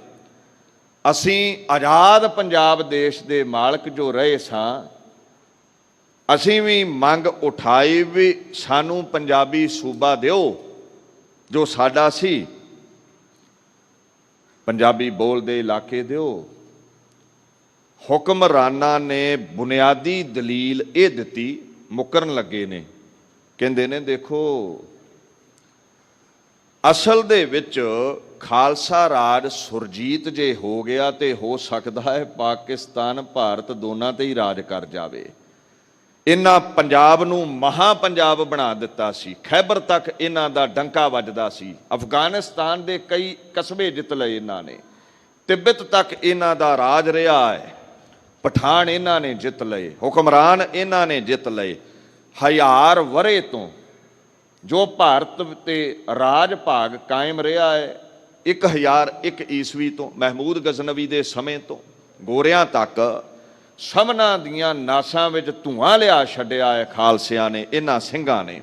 ਅਸੀਂ ਆਜ਼ਾਦ ਪੰਜਾਬ ਦੇਸ਼ ਦੇ ਮਾਲਕ ਜੋ ਰਹੇ ਸਾਂ, ਅਸੀਂ ਵੀ ਮੰਗ ਉਠਾਈ ਵੀ ਸਾਨੂੰ ਪੰਜਾਬੀ ਸੂਬਾ ਦਿਓ ਜੋ ਸਾਡਾ ਸੀ, ਪੰਜਾਬੀ ਬੋਲਦੇ ਇਲਾਕੇ ਦਿਓ। ਹੁਕਮਰਾਨਾਂ ਨੇ ਬੁਨਿਆਦੀ ਦਲੀਲ ਇਹ ਦਿੱਤੀ, ਮੁੱਕਰਨ ਲੱਗੇ ਨੇ, ਕਹਿੰਦੇ ਨੇ ਦੇਖੋ ਅਸਲ ਦੇ ਵਿੱਚ ਖਾਲਸਾ ਰਾਜ ਸੁਰਜੀਤ ਜੇ ਹੋ ਗਿਆ ਤੇ ਹੋ ਸਕਦਾ ਹੈ ਪਾਕਿਸਤਾਨ ਭਾਰਤ ਦੋਨਾਂ ਤੇ ਹੀ ਰਾਜ ਕਰ ਜਾਵੇ। ਇਹਨਾਂ ਪੰਜਾਬ ਨੂੰ ਮਹਾ ਪੰਜਾਬ ਬਣਾ ਦਿੱਤਾ ਸੀ, ਖੈਬਰ ਤੱਕ ਇਹਨਾਂ ਦਾ ਡੰਕਾ ਵੱਜਦਾ ਸੀ, ਅਫਗਾਨਿਸਤਾਨ ਦੇ ਕਈ ਕਸਬੇ ਜਿੱਤ ਲਏ ਇਹਨਾਂ ਨੇ, ਤਿੱਬਤ ਤੱਕ ਇਹਨਾਂ ਦਾ ਰਾਜ ਰਿਹਾ ਹੈ, ਪਠਾਨ ਇਹਨਾਂ ਨੇ ਜਿੱਤ ਲਏ, ਹੁਕਮਰਾਨ ਇਹਨਾਂ ਨੇ ਜਿੱਤ ਲਏ। 1000 ਵਰ੍ਹੇ ਤੋਂ ਜੋ ਭਾਰਤ ਤੇ ਰਾਜ ਭਾਗ ਕਾਇਮ ਰਿਹਾ ਹੈ, 1001 ਈਸਵੀ ਤੋਂ ਮਹਿਮੂਦ ਗਜ਼ਨਵੀ ਦੇ ਸਮੇਂ ਤੋਂ ਗੋਰਿਆਂ ਤੱਕ ਸਭਨਾਂ ਦੀਆਂ ਨਾਸਾਂ ਵਿੱਚ ਧੂਆਂ ਲਿਆ ਛੱਡਿਆ ਹੈ ਖਾਲਸਿਆਂ ਨੇ, ਇਹਨਾਂ ਸਿੰਘਾਂ ਨੇ।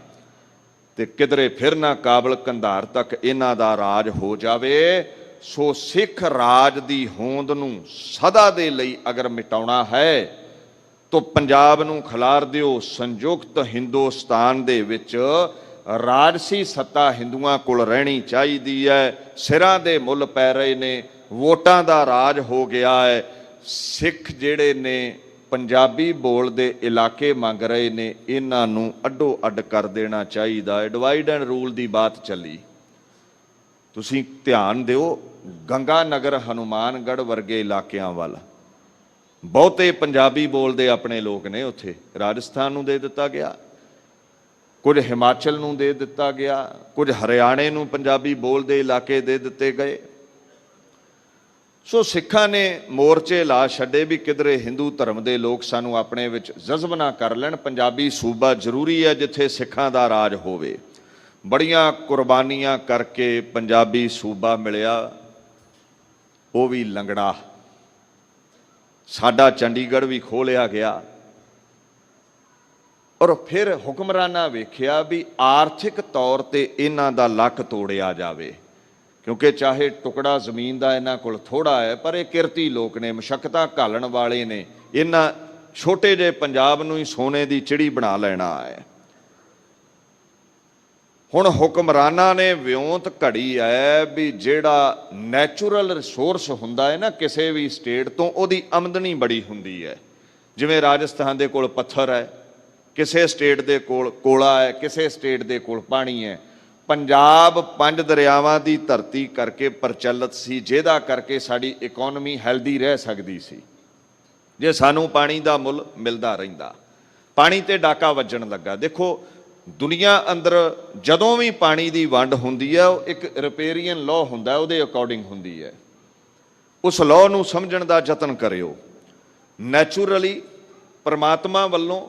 ਤੇ ਕਿਧਰੇ ਫਿਰ ਨਾ ਕਾਬਲ ਕੰਧਾਰ ਤੱਕ ਇਹਨਾਂ ਦਾ ਰਾਜ ਹੋ ਜਾਵੇ। ਸੋ ਸਿੱਖ ਰਾਜ ਦੀ ਹੋਂਦ ਨੂੰ ਸਦਾ ਦੇ ਲਈ ਅਗਰ ਮਿਟਾਉਣਾ ਹੈ ਤਾਂ ਪੰਜਾਬ ਨੂੰ ਖਿਲਾਰ ਦਿਓ। ਸੰਯੁਕਤ ਹਿੰਦੁਸਤਾਨ ਦੇ ਵਿੱਚ ਰਾਜਸੀ ਸੱਤਾ ਹਿੰਦੂਆਂ ਕੋਲ ਰਹਿਣੀ ਚਾਹੀਦੀ ਹੈ। ਸਿਰਾਂ ਦੇ ਮੁੱਲ ਪੈ ਰਹੇ ਨੇ, ਵੋਟਾਂ ਦਾ ਰਾਜ ਹੋ ਗਿਆ ਹੈ। ਸਿੱਖ ਜਿਹੜੇ ਨੇ ਪੰਜਾਬੀ ਬੋਲਦੇ ਇਲਾਕੇ ਮੰਗ ਰਹੇ ਨੇ, ਇਹਨਾਂ ਨੂੰ ਅੱਡੋ ਅੱਡ ਕਰ ਦੇਣਾ ਚਾਹੀਦਾ ਹੈ। ਡਿਵਾਈਡ ਐਂਡ ਰੂਲ ਦੀ ਬਾਤ ਚੱਲੀ, ਤੁਸੀਂ ਧਿਆਨ ਦਿਓ। ਗੰਗਾ ਨਗਰ, ਹਨੂਮਾਨਗੜ੍ਹ ਵਰਗੇ ਇਲਾਕਿਆਂ ਵੱਲ ਬਹੁਤੇ ਪੰਜਾਬੀ ਬੋਲਦੇ ਆਪਣੇ ਲੋਕ ਨੇ, ਉੱਥੇ ਰਾਜਸਥਾਨ ਨੂੰ ਦੇ ਦਿੱਤਾ ਗਿਆ, ਕੁਝ ਹਿਮਾਚਲ ਨੂੰ ਦੇ ਦਿੱਤਾ ਗਿਆ, ਕੁਝ ਹਰਿਆਣੇ ਨੂੰ ਪੰਜਾਬੀ ਬੋਲਦੇ ਇਲਾਕੇ ਦੇ ਦਿੱਤੇ ਗਏ। ਸੋ ਸਿੱਖਾਂ ਨੇ ਮੋਰਚੇ ਲਾ ਛੱਡੇ ਵੀ ਕਿਧਰੇ ਹਿੰਦੂ ਧਰਮ ਦੇ ਲੋਕ ਸਾਨੂੰ ਆਪਣੇ ਵਿੱਚ ਜਜ਼ਬ ਨਾ ਕਰ ਲੈਣ। ਪੰਜਾਬੀ ਸੂਬਾ ਜ਼ਰੂਰੀ ਹੈ ਜਿੱਥੇ ਸਿੱਖਾਂ ਦਾ ਰਾਜ ਹੋਵੇ। ਬੜੀਆਂ ਕੁਰਬਾਨੀਆਂ ਕਰਕੇ ਪੰਜਾਬੀ ਸੂਬਾ ਮਿਲਿਆ, ਉਹ ਵੀ ਲੰਗੜਾ। ਸਾਡਾ ਚੰਡੀਗੜ੍ਹ ਵੀ ਖੋਹ ਲਿਆ ਗਿਆ। ਔਰ ਫਿਰ ਹੁਕਮਰਾਨਾਂ ਵੇਖਿਆ ਵੀ ਆਰਥਿਕ ਤੌਰ ਤੇ ਇਹਨਾਂ ਦਾ ਲੱਕ ਤੋੜਿਆ ਜਾਵੇ, ਕਿਉਂਕਿ ਚਾਹੇ ਟੁਕੜਾ ਜ਼ਮੀਨ ਦਾ ਇਹਨਾਂ ਕੋਲ ਥੋੜਾ ਹੈ, ਪਰ ਇਹ ਕਿਰਤੀ ਲੋਕ ਨੇ, ਮਸ਼ੱਕਤਾਂ ਘਾਲਣ ਵਾਲੇ ਨੇ। ਇਹਨਾਂ ਛੋਟੇ ਜਿਹੇ ਪੰਜਾਬ ਨੂੰ ਹੀ ਸੋਨੇ ਦੀ ਚਿੜੀ ਬਣਾ ਲੈਣਾ ਹੈ। ਹੁਣ ਹੁਕਮਰਾਨਾਂ ਨੇ ਵਿਉਂਤ ਘੜੀ ਹੈ ਵੀ ਜਿਹੜਾ ਨੈਚੁਰਲ ਰਿਸੋਰਸ ਹੁੰਦਾ ਹੈ ਨਾ ਕਿਸੇ ਵੀ ਸਟੇਟ ਤੋਂ, ਉਹਦੀ ਆਮਦਨੀ ਬੜੀ ਹੁੰਦੀ ਹੈ। ਜਿਵੇਂ ਰਾਜਸਥਾਨ ਦੇ ਕੋਲ ਪੱਥਰ ਹੈ, ਕਿਸੇ ਸਟੇਟ ਦੇ ਕੋਲ ਕੋਲਾ ਹੈ, ਕਿਸੇ ਸਟੇਟ ਦੇ ਕੋਲ ਪਾਣੀ ਹੈ। ਪੰਜਾਬ 5 ਦਰਿਆਵਾਂ ਦੀ ਧਰਤੀ ਕਰਕੇ ਪ੍ਰਚਲਿਤ ਸੀ, ਜਿਹਦਾ ਕਰਕੇ ਸਾਡੀ ਇਕਨੋਮੀ ਹੈਲਦੀ ਰਹਿ ਸਕਦੀ ਸੀ ਜੇ ਸਾਨੂੰ ਪਾਣੀ ਦਾ ਮੁੱਲ ਮਿਲਦਾ ਰਹਿੰਦਾ। ਪਾਣੀ ਤੇ ਡਾਕਾ ਵੱਜਣ ਲੱਗਾ। ਦੇਖੋ ਦੁਨੀਆ ਅੰਦਰ ਜਦੋਂ ਵੀ ਪਾਣੀ ਦੀ ਵੰਡ ਹੁੰਦੀ ਹੈ, ਉਹ ਇੱਕ ਰਿਪੇਰੀਅਨ ਲਾਅ ਹੁੰਦਾ, ਉਹਦੇ ਅਕੋਰਡਿੰਗ ਹੁੰਦੀ ਹੈ। ਉਸ ਲਾਅ ਨੂੰ ਸਮਝਣ ਦਾ ਯਤਨ ਕਰਿਓ। ਨੈਚੁਰਲੀ ਪਰਮਾਤਮਾ ਵੱਲੋਂ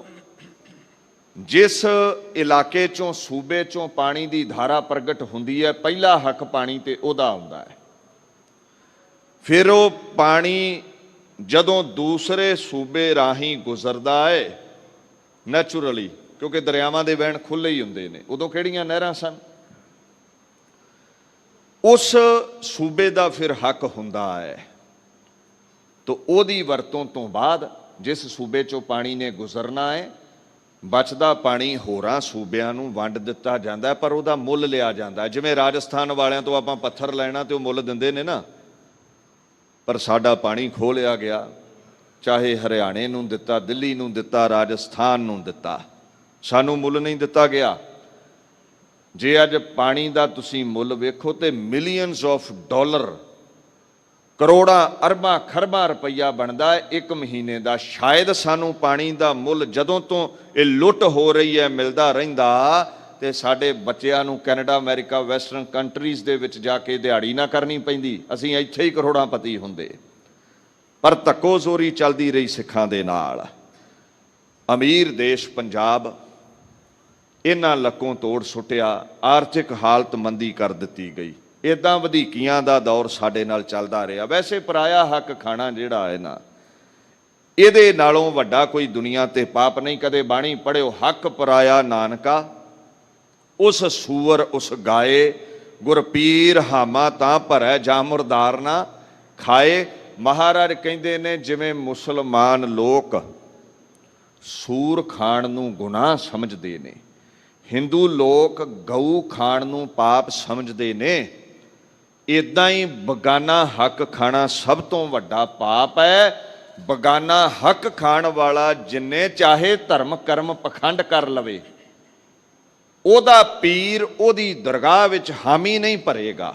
ਜਿਸ ਇਲਾਕੇ ਚੋਂ, ਸੂਬੇ ਚੋਂ ਪਾਣੀ ਦੀ ਧਾਰਾ ਪ੍ਰਗਟ ਹੁੰਦੀ ਹੈ, ਪਹਿਲਾ ਹੱਕ ਪਾਣੀ ਤੇ ਉਹਦਾ ਆਉਂਦਾ ਹੈ। ਫਿਰ ਉਹ ਪਾਣੀ ਜਦੋਂ ਦੂਸਰੇ ਸੂਬੇ ਰਾਹੀਂ ਗੁਜ਼ਰਦਾ ਹੈ ਨੈਚੁਰਲੀ, ਕਿਉਂਕਿ ਦਰਿਆਵਾਂ ਦੇ ਵਹਿਣ ਖੁੱਲ੍ਹੇ ਹੀ ਹੁੰਦੇ ਨੇ, ਉਦੋਂ ਕਿਹੜੀਆਂ ਨਹਿਰਾਂ ਸਨ, ਉਸ ਸੂਬੇ ਦਾ ਫਿਰ ਹੱਕ ਹੁੰਦਾ ਹੈ। ਤਾਂ ਉਹਦੀ ਵਰਤੋਂ ਤੋਂ ਬਾਅਦ ਜਿਸ ਸੂਬੇ ਚੋਂ ਪਾਣੀ ਨੇ ਗੁਜ਼ਰਨਾ ਹੈ, ਬਚਦਾ ਪਾਣੀ ਹੋਰਾਂ ਸੂਬਿਆਂ ਨੂੰ ਵੰਡ ਦਿੱਤਾ ਜਾਂਦਾ, ਪਰ ਉਹਦਾ ਮੁੱਲ ਲਿਆ ਜਾਂਦਾ। ਜਿਵੇਂ ਰਾਜਸਥਾਨ ਵਾਲਿਆਂ ਤੋਂ ਆਪਾਂ ਪੱਥਰ ਲੈਣਾ ਤੇ ਉਹ ਮੁੱਲ ਦਿੰਦੇ ਨੇ ਨਾ, ਪਰ ਸਾਡਾ ਪਾਣੀ ਖੋਹ ਲਿਆ ਗਿਆ। ਚਾਹੇ ਹਰਿਆਣੇ ਨੂੰ ਦਿੱਤਾ, ਦਿੱਲੀ ਨੂੰ ਦਿੱਤਾ, ਰਾਜਸਥਾਨ ਨੂੰ ਦਿੱਤਾ, ਸਾਨੂੰ ਮੁੱਲ ਨਹੀਂ ਦਿੱਤਾ ਗਿਆ। ਜੇ ਅੱਜ ਪਾਣੀ ਦਾ ਤੁਸੀਂ ਮੁੱਲ ਵੇਖੋ ਤੇ ਮਿਲੀਅਨਸ ਆਫ ਡਾਲਰ, ਕਰੋੜਾਂ ਅਰਬਾਂ ਖਰਬਾਂ ਰੁਪਈਆ ਬਣਦਾ ਹੈ ਇੱਕ ਮਹੀਨੇ ਦਾ। ਸ਼ਾਇਦ ਸਾਨੂੰ ਪਾਣੀ ਦਾ ਮੁੱਲ ਜਦੋਂ ਤੋਂ ਇਹ ਲੁੱਟ ਹੋ ਰਹੀ ਹੈ ਮਿਲਦਾ ਰਹਿੰਦਾ ਤੇ ਸਾਡੇ ਬੱਚਿਆਂ ਨੂੰ ਕੈਨੇਡਾ, ਅਮਰੀਕਾ, ਵੈਸਟਰਨ ਕੰਟਰੀਜ਼ ਦੇ ਵਿੱਚ ਜਾ ਕੇ ਦਿਹਾੜੀ ਨਾ ਕਰਨੀ ਪੈਂਦੀ, ਅਸੀਂ ਇੱਥੇ ਹੀ ਕਰੋੜਾਂਪਤੀ ਹੁੰਦੇ। ਪਰ ਧੱਕੋ ਜ਼ੋਰੀ ਚੱਲਦੀ ਰਹੀ ਸਿੱਖਾਂ ਦੇ ਨਾਲ। ਅਮੀਰ ਦੇਸ਼ ਪੰਜਾਬ ਇਹਨਾਂ ਲੱਕੋਂ ਤੋੜ ਸੁੱਟਿਆ, ਆਰਥਿਕ ਹਾਲਤ ਮੰਦੀ ਕਰ ਦਿੱਤੀ ਗਈ। ਇੱਦਾਂ ਵਧੀਕੀਆਂ ਦਾ ਦੌਰ ਸਾਡੇ ਨਾਲ ਚੱਲਦਾ ਰਿਹਾ। ਵੈਸੇ ਪਰਾਇਆ ਹੱਕ ਖਾਣਾ ਜਿਹੜਾ ਹੈ ਨਾ, ਇਹਦੇ ਨਾਲੋਂ ਵੱਡਾ ਕੋਈ ਦੁਨੀਆ ਤੇ ਪਾਪ ਨਹੀਂ। ਕਦੇ ਬਾਣੀ ਪੜ੍ਹਿਓ, ਹੱਕ ਪਰਾਇਆ ਨਾਨਕਾ, ਉਸ ਸੂਰ ਉਸ ਗਾਏ, ਗੁਰਪੀਰ ਹਾਮਾ ਤਾਂ ਭਰੈ ਜਾਂ ਮੁਰਦਾਰ ਨਾ ਖਾਏ। ਮਹਾਰਾਜ ਕਹਿੰਦੇ ਨੇ ਜਿਵੇਂ ਮੁਸਲਮਾਨ ਲੋਕ ਸੂਰ ਖਾਣ ਨੂੰ ਗੁਨਾਹ ਸਮਝਦੇ ਨੇ, ਹਿੰਦੂ ਲੋਕ ਗਊ ਖਾਣ ਨੂੰ ਪਾਪ ਸਮਝਦੇ ਨੇ, ਇੱਦਾਂ ਹੀ ਬਗਾਨਾ ਹੱਕ ਖਾਣਾ ਸਭ ਤੋਂ ਵੱਡਾ ਪਾਪ ਹੈ। ਬਗਾਨਾ ਹੱਕ ਖਾਣ ਵਾਲਾ ਜਿੰਨੇ ਚਾਹੇ ਧਰਮ ਕਰਮ ਪਖੰਡ ਕਰ ਲਵੇ, ਉਹਦਾ ਪੀਰ ਉਹਦੀ ਦਰਗਾਹ ਵਿੱਚ ਹਾਮੀ ਨਹੀਂ ਭਰੇਗਾ,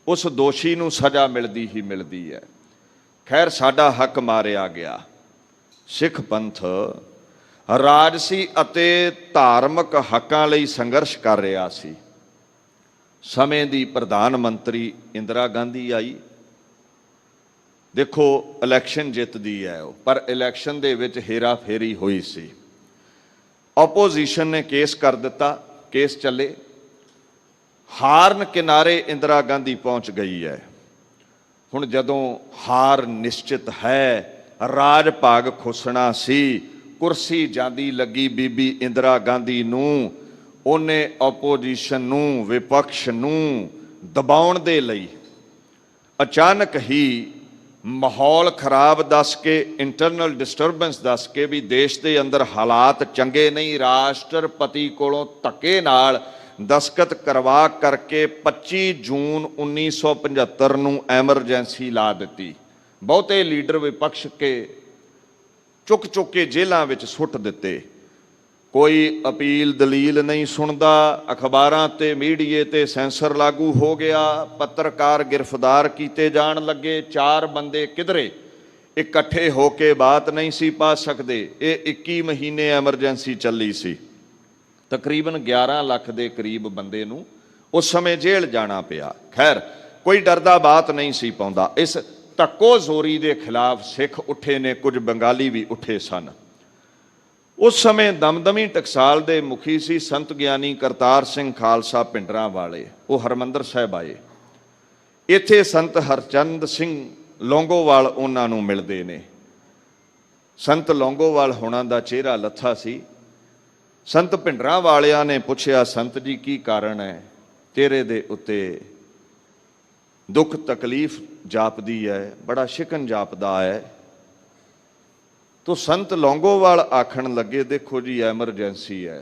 ਉਸ ਦੋਸ਼ੀ ਨੂੰ ਸਜ਼ਾ ਮਿਲਦੀ ਹੀ ਮਿਲਦੀ ਹੈ। ਖੈਰ ਸਾਡਾ ਹੱਕ ਮਾਰਿਆ ਗਿਆ। ਸਿੱਖ ਪੰਥ ਰਾਜਸੀ ਅਤੇ ਧਾਰਮਿਕ ਹੱਕਾਂ ਲਈ ਸੰਘਰਸ਼ ਕਰ ਰਿਹਾ ਸੀ। ਸਮੇਂ ਦੀ ਪ੍ਰਧਾਨ ਮੰਤਰੀ ਇੰਦਰਾ ਗਾਂਧੀ ਆਈ। ਦੇਖੋ ਇਲੈਕਸ਼ਨ ਜਿੱਤਦੀ ਹੈ ਉਹ, ਪਰ ਇਲੈਕਸ਼ਨ ਦੇ ਵਿੱਚ ਹੇਰਾ ਫੇਰੀ ਹੋਈ ਸੀ। ਆਪੋਜੀਸ਼ਨ ਨੇ ਕੇਸ ਕਰ ਦਿੱਤਾ, ਕੇਸ ਚੱਲੇ, ਹਾਰਨ ਕਿਨਾਰੇ ਇੰਦਰਾ ਗਾਂਧੀ ਪਹੁੰਚ ਗਈ ਹੈ। ਹੁਣ ਜਦੋਂ ਹਾਰ ਨਿਸ਼ਚਿਤ ਹੈ, ਰਾਜ ਭਾਗ ਖੁੱਸਣਾ ਸੀ, ਕੁਰਸੀ ਜਾਂਦੀ ਲੱਗੀ ਬੀਬੀ ਇੰਦਰਾ ਗਾਂਧੀ ਨੂੰ, ਉਹਨੇ ਆਪੋਜੀਸ਼ਨ ਨੂੰ, ਵਿਪਕਸ਼ ਨੂੰ ਦਬਾਉਣ ਦੇ ਲਈ ਅਚਾਨਕ ਹੀ ਮਾਹੌਲ ਖਰਾਬ ਦੱਸ ਕੇ, ਇੰਟਰਨਲ ਡਿਸਟਰਬੈਂਸ ਦੱਸ ਕੇ ਵੀ ਦੇਸ਼ ਦੇ ਅੰਦਰ ਹਾਲਾਤ ਚੰਗੇ ਨਹੀਂ, ਰਾਸ਼ਟਰਪਤੀ ਕੋਲੋਂ ਧੱਕੇ ਨਾਲ ਦਸਤਖਤ ਕਰਵਾ ਕਰਕੇ 25 ਜੂਨ 1975 ਨੂੰ ਐਮਰਜੈਂਸੀ ਲਾ ਦਿੱਤੀ। ਬਹੁਤੇ ਲੀਡਰ ਵਿਪਕਸ਼ ਕੇ ਚੁੱਕ ਕੇ ਜੇਲ੍ਹਾਂ ਵਿੱਚ ਸੁੱਟ ਦਿੱਤੇ। ਕੋਈ ਅਪੀਲ ਦਲੀਲ ਨਹੀਂ ਸੁਣਦਾ, ਅਖਬਾਰਾਂ ਤੇ ਮੀਡੀਏ ਤੇ ਸੈਂਸਰ ਲਾਗੂ ਹੋ ਗਿਆ, ਪੱਤਰਕਾਰ ਗ੍ਰਿਫਤਾਰ ਕੀਤੇ ਜਾਣ ਲੱਗੇ। 4 ਬੰਦੇ ਕਿਧਰੇ ਇਕੱਠੇ ਹੋ ਕੇ ਬਾਤ ਨਹੀਂ ਸੀ ਪਾ ਸਕਦੇ। ਇਹ 21 ਮਹੀਨੇ ਐਮਰਜੈਂਸੀ ਚੱਲੀ ਸੀ। ਤਕਰੀਬਨ 11 ਲੱਖ ਦੇ ਕਰੀਬ ਬੰਦੇ ਨੂੰ ਉਸ ਸਮੇਂ ਜੇਲ੍ਹ ਜਾਣਾ ਪਿਆ। ਖੈਰ ਕੋਈ ਡਰਦਾ ਬਾਤ ਨਹੀਂ ਸੀ ਪਾਉਂਦਾ। ਇਸ ਧੱਕੋ ਜ਼ੋਰੀ ਦੇ ਖਿਲਾਫ ਸਿੱਖ ਉੱਠੇ ਨੇ, ਕੁਝ ਬੰਗਾਲੀ ਵੀ ਉੱਠੇ ਸਨ। ਉਸ ਸਮੇਂ ਦਮਦਮੀ ਟਕਸਾਲ ਦੇ ਮੁਖੀ ਸੀ ਸੰਤ ਗਿਆਨੀ ਕਰਤਾਰ ਸਿੰਘ ਖਾਲਸਾ ਭਿੰਡਰਾਂ ਵਾਲੇ। ਉਹ ਹਰਿਮੰਦਰ ਸਾਹਿਬ ਆਏ। ਇੱਥੇ ਸੰਤ ਹਰਚੰਦ ਸਿੰਘ ਲੌਂਗੋਵਾਲ ਉਹਨਾਂ ਨੂੰ ਮਿਲਦੇ ਨੇ। ਸੰਤ ਲੌਂਗੋਵਾਲ ਹੋਣਾ ਦਾ ਚਿਹਰਾ ਲੱਥਾ ਸੀ। ਸੰਤ ਭਿੰਡਰਾਂ ਵਾਲਿਆਂ ਨੇ ਪੁੱਛਿਆ, ਸੰਤ ਜੀ ਕੀ ਕਾਰਨ ਹੈ? ਚਿਹਰੇ ਦੇ ਉੱਤੇ ਦੁੱਖ ਤਕਲੀਫ ਜਾਪਦੀ ਹੈ, ਬੜਾ ਸ਼ਿਕਨ ਜਾਪਦਾ ਹੈ। तो संत लौंगोवाल आखण लगे, देखो जी एमरजेंसी है,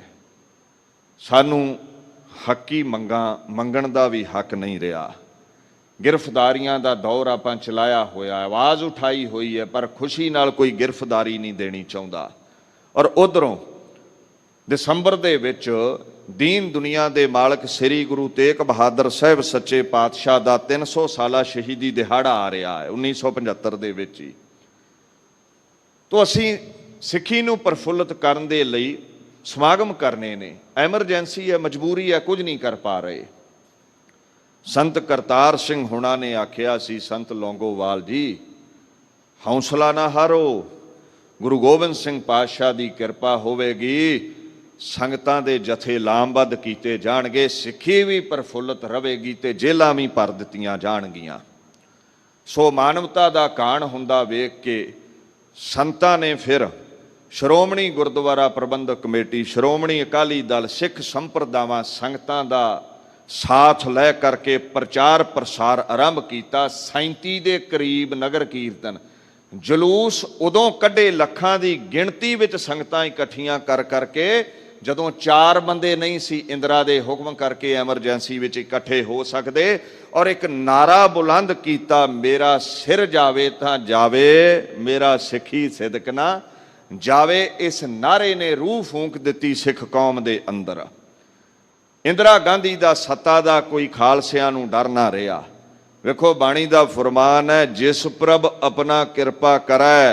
सानू हकी मंगण का भी हक नहीं रहा, गिरफ्तारियां का दौर आपां चलाया होया, आवाज़ उठाई हुई है, पर खुशी नाल कोई गिरफ्तारी नहीं देनी चाहुंदा। और उधरों दसंबर दे विच दीन दुनिया के मालक श्री गुरु तेग बहादुर साहब सच्चे पातशाह का 300 साला शहीदी दिहाड़ा आ रहा है 1975 दे विच ही। तो असी सिੱਖੀ ਨੂੰ प्रफुल्लित करने ਦੇ ਲਈ ਸਮਾਗਮ करने ने, एमरजेंसी है, मजबूरी है, कुछ नहीं कर पा रहे। संत करतार सिंह हुणा ने आख्या सी, संत लौंगोवाल जी हौसला ना हारो, गुरु गोबिंद सिंह पातशाह की किरपा होवेगी, संगतां दे जथे लामबद्ध कीते जाणगे, सिੱਖੀ भी प्रफुल्लित रहेगी ते जेलां भी भर दित्तियां जाणगियां। सो मानवता दा काण हुंदा वेख के संतां ने फिर श्रोमणी गुरुद्वारा प्रबंधक कमेटी, श्रोमणी अकाली दल, सिख संप्रदावां संगतां दा साथ लै करके प्रचार प्रसार आरंभ किया। 37 दे करीब नगर कीर्तन जलूस उदों कढ़े, लखां दी गिणती विच संगतां इकट्ठियां कर करके, जदों 4 बंदे नहीं सी इंदिरा दे हुक्म करके एमरजेंसी विच इकट्ठे हो सकते, और एक नारा बुलंद किया, मेरा सिर जावे तां जावे, मेरा सिੱਖੀ सिदक ना जावे। इस नारे ने रूह फूंक दी सिख कौम के अंदर। इंदिरा गांधी का सत्ता का कोई खालसियां नूं डर ना रहा। वेखो बाणी का फरमान है, जिस प्रभ अपना कृपा करै,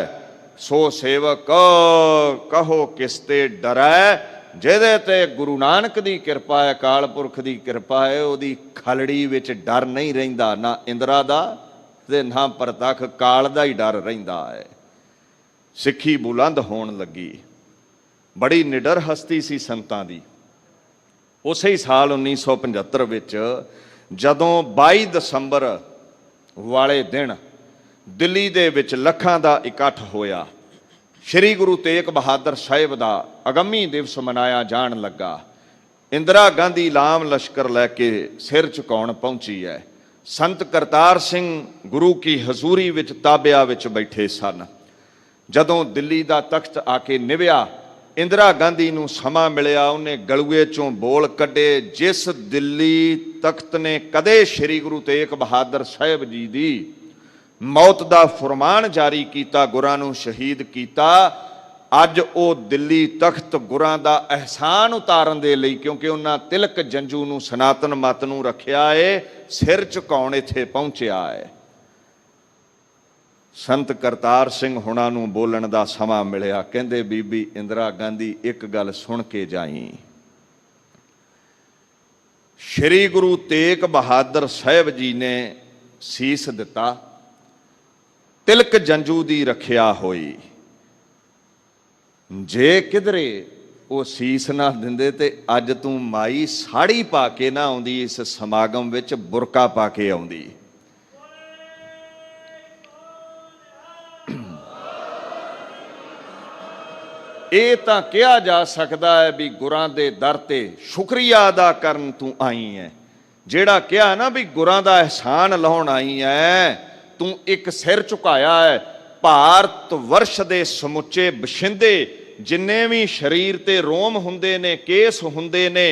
सो सेवक कहो किसते डरै। जिहदे ते गुरु नानक की कृपा है, अकाल पुरख की कृपा है, उहदी खलड़ी विच डर नहीं रहिंदा, ना इंदिरा दा ते ना परतख काल दा ही डर रहिंदा है। सिੱਖੀ बुलंद होण लगी। बड़ी निडर हस्ती सी संतां दी। उसे ही साल 1975 विच जदों 22 दसंबर वाले दिन दिल्ली दे विच लखां दा इकट्ठ होया, श्री गुरु तेग बहादुर साहिब दा अगम्मी दिवस मनाया जाण लगा। इंदिरा गांधी लाम लश्कर लैके सिर झुकाउण पहुंची है। संत करतार सिंह गुरु की हजूरी विच ताबिया विच बैठे सन। जदों दिल्ली का तख्त आके निव्या, इंदिरा गांधी नूं समा मिलिया, उन्हें गलूए चों बोल कढ़े, जिस दिल्ली तख्त ने कदे श्री गुरु तेग बहादुर साहिब जी दी मौत का फरमान जारी किया, गुरां नूं शहीद किया, अज वो दिल्ली तख्त गुरां दा एहसान उतारन दे लई, क्योंकि उन्हां तिलक जंजू नूं सनातन मत नूं रखिया है, सिर झुकाउण इत्थे पहुंचिया है। संत करतार सिंह हुणां नूं बोलण दा समा मिलिया। कहंदे, बीबी इंदिरा गांधी एक गल सुन के जाई, श्री गुरु तेग बहादुर साहिब जी ने सीस दिता, तिलक जंजू दी रखिया होई, जे किधरे वो सीस ना दिंदे ते अज तू माई साड़ी पा के ना आउंदी, इस समागम विच बुरका पा के आउंदी। ये तो कहा जा सकता है भी गुरां दे दर ते शुक्रिया अदा करन तू आई है। जेड़ा कहा ना भी गुरां दा एहसान लाउण आई है, तू एक सिर झुकाया है। भारत वर्ष दे समुचे बशिंदे जिन्ने भी शरीर ते रोम हुंदे ने, केस हुंदे ने,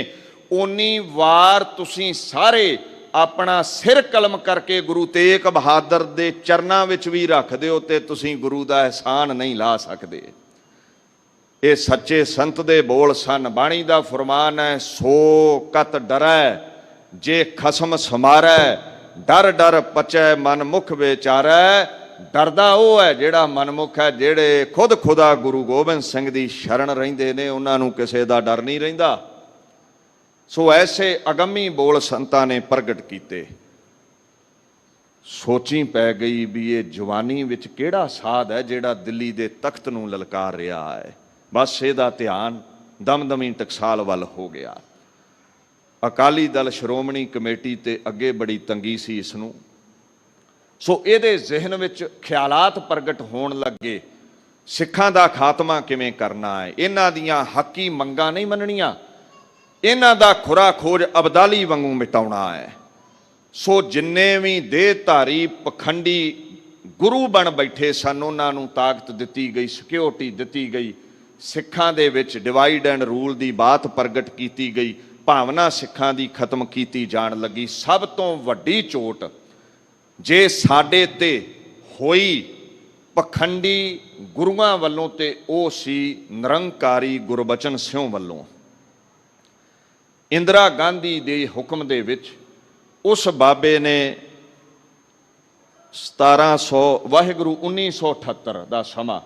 उन्नी वार तुसीं सारे अपना सिर कलम करके गुरु तेग बहादुर दे चरनां विच भी रख दिओ ते तुसीं गुरु दा एहसान नहीं ला सकदे। ये सच्चे संत दे बोल सन। बाणी दा फरमान है, सो कत डरै जे खसम समारै, डर डर पचै मन मुख विचारै। डरदा वो है जेड़ा मनमुख है, जेड़े खुद खुदा गुरु गोबिंद सिंह दी शरण रहिंदे ने, उन्हां नूं किसे दा डर नहीं रहिंदा। सो ऐसे अगम्मी बोल संतां ने प्रगट कीते। सोची पै गई भी ये जवानी विच किहड़ा साध है जेड़ा दिल्ली दे तख्त नूं ललकार रहा है। बस ਇਹਦਾ ध्यान दमदमी टकसाल वाल हो गया। अकाली दल श्रोमणी कमेटी ते अगे बड़ी तंगी सी इसनूं। सो ਇਹਦੇ जहन विच ख्यालात प्रगट होण लगे, सिखां दा खात्मा किवें करना है, इन्हां दियां हकी मंगां नहीं मनणियां, इन्हां दा खुरा खोज अबदाली वांगू मिटाउणा है। सो जिन्ने भी देहधारी पखंडी ਗੁਰੂ ਬਣ ਬੈਠੇ ਸਨ ਉਹਨਾਂ ਨੂੰ ਤਾਕਤ ਦਿੱਤੀ ਗਈ, ਸਿਕਿਉਰਿਟੀ ਦਿੱਤੀ ਗਈ। ਸਿੱਖਾਂ ਦੇ ਵਿੱਚ ਡਿਵਾਈਡ ਐਂਡ ਰੂਲ ਦੀ ਬਾਤ ਪ੍ਰਗਟ ਕੀਤੀ ਗਈ, ਭਾਵਨਾ ਸਿੱਖਾਂ ਦੀ ਖਤਮ ਕੀਤੀ ਜਾਣ ਲੱਗੀ। ਸਭ ਤੋਂ ਵੱਡੀ ਚੋਟ ਜੇ ਸਾਡੇ ਤੇ ਹੋਈ ਪਖੰਡੀ ਗੁਰੂਆਂ ਵੱਲੋਂ ਤੇ ਉਹ ਸੀ ਨਿਰੰਕਾਰੀ ਗੁਰਬਚਨ ਸਿੰਘ ਵੱਲੋਂ। ਇੰਦਰਾ ਗਾਂਧੀ ਦੇ ਹੁਕਮ ਦੇ ਵਿੱਚ ਉਸ ਬਾਬੇ ਨੇ 1700 ਵਾਹਿਗੁਰੂ 1978 ਦਾ ਸਮਾਂ,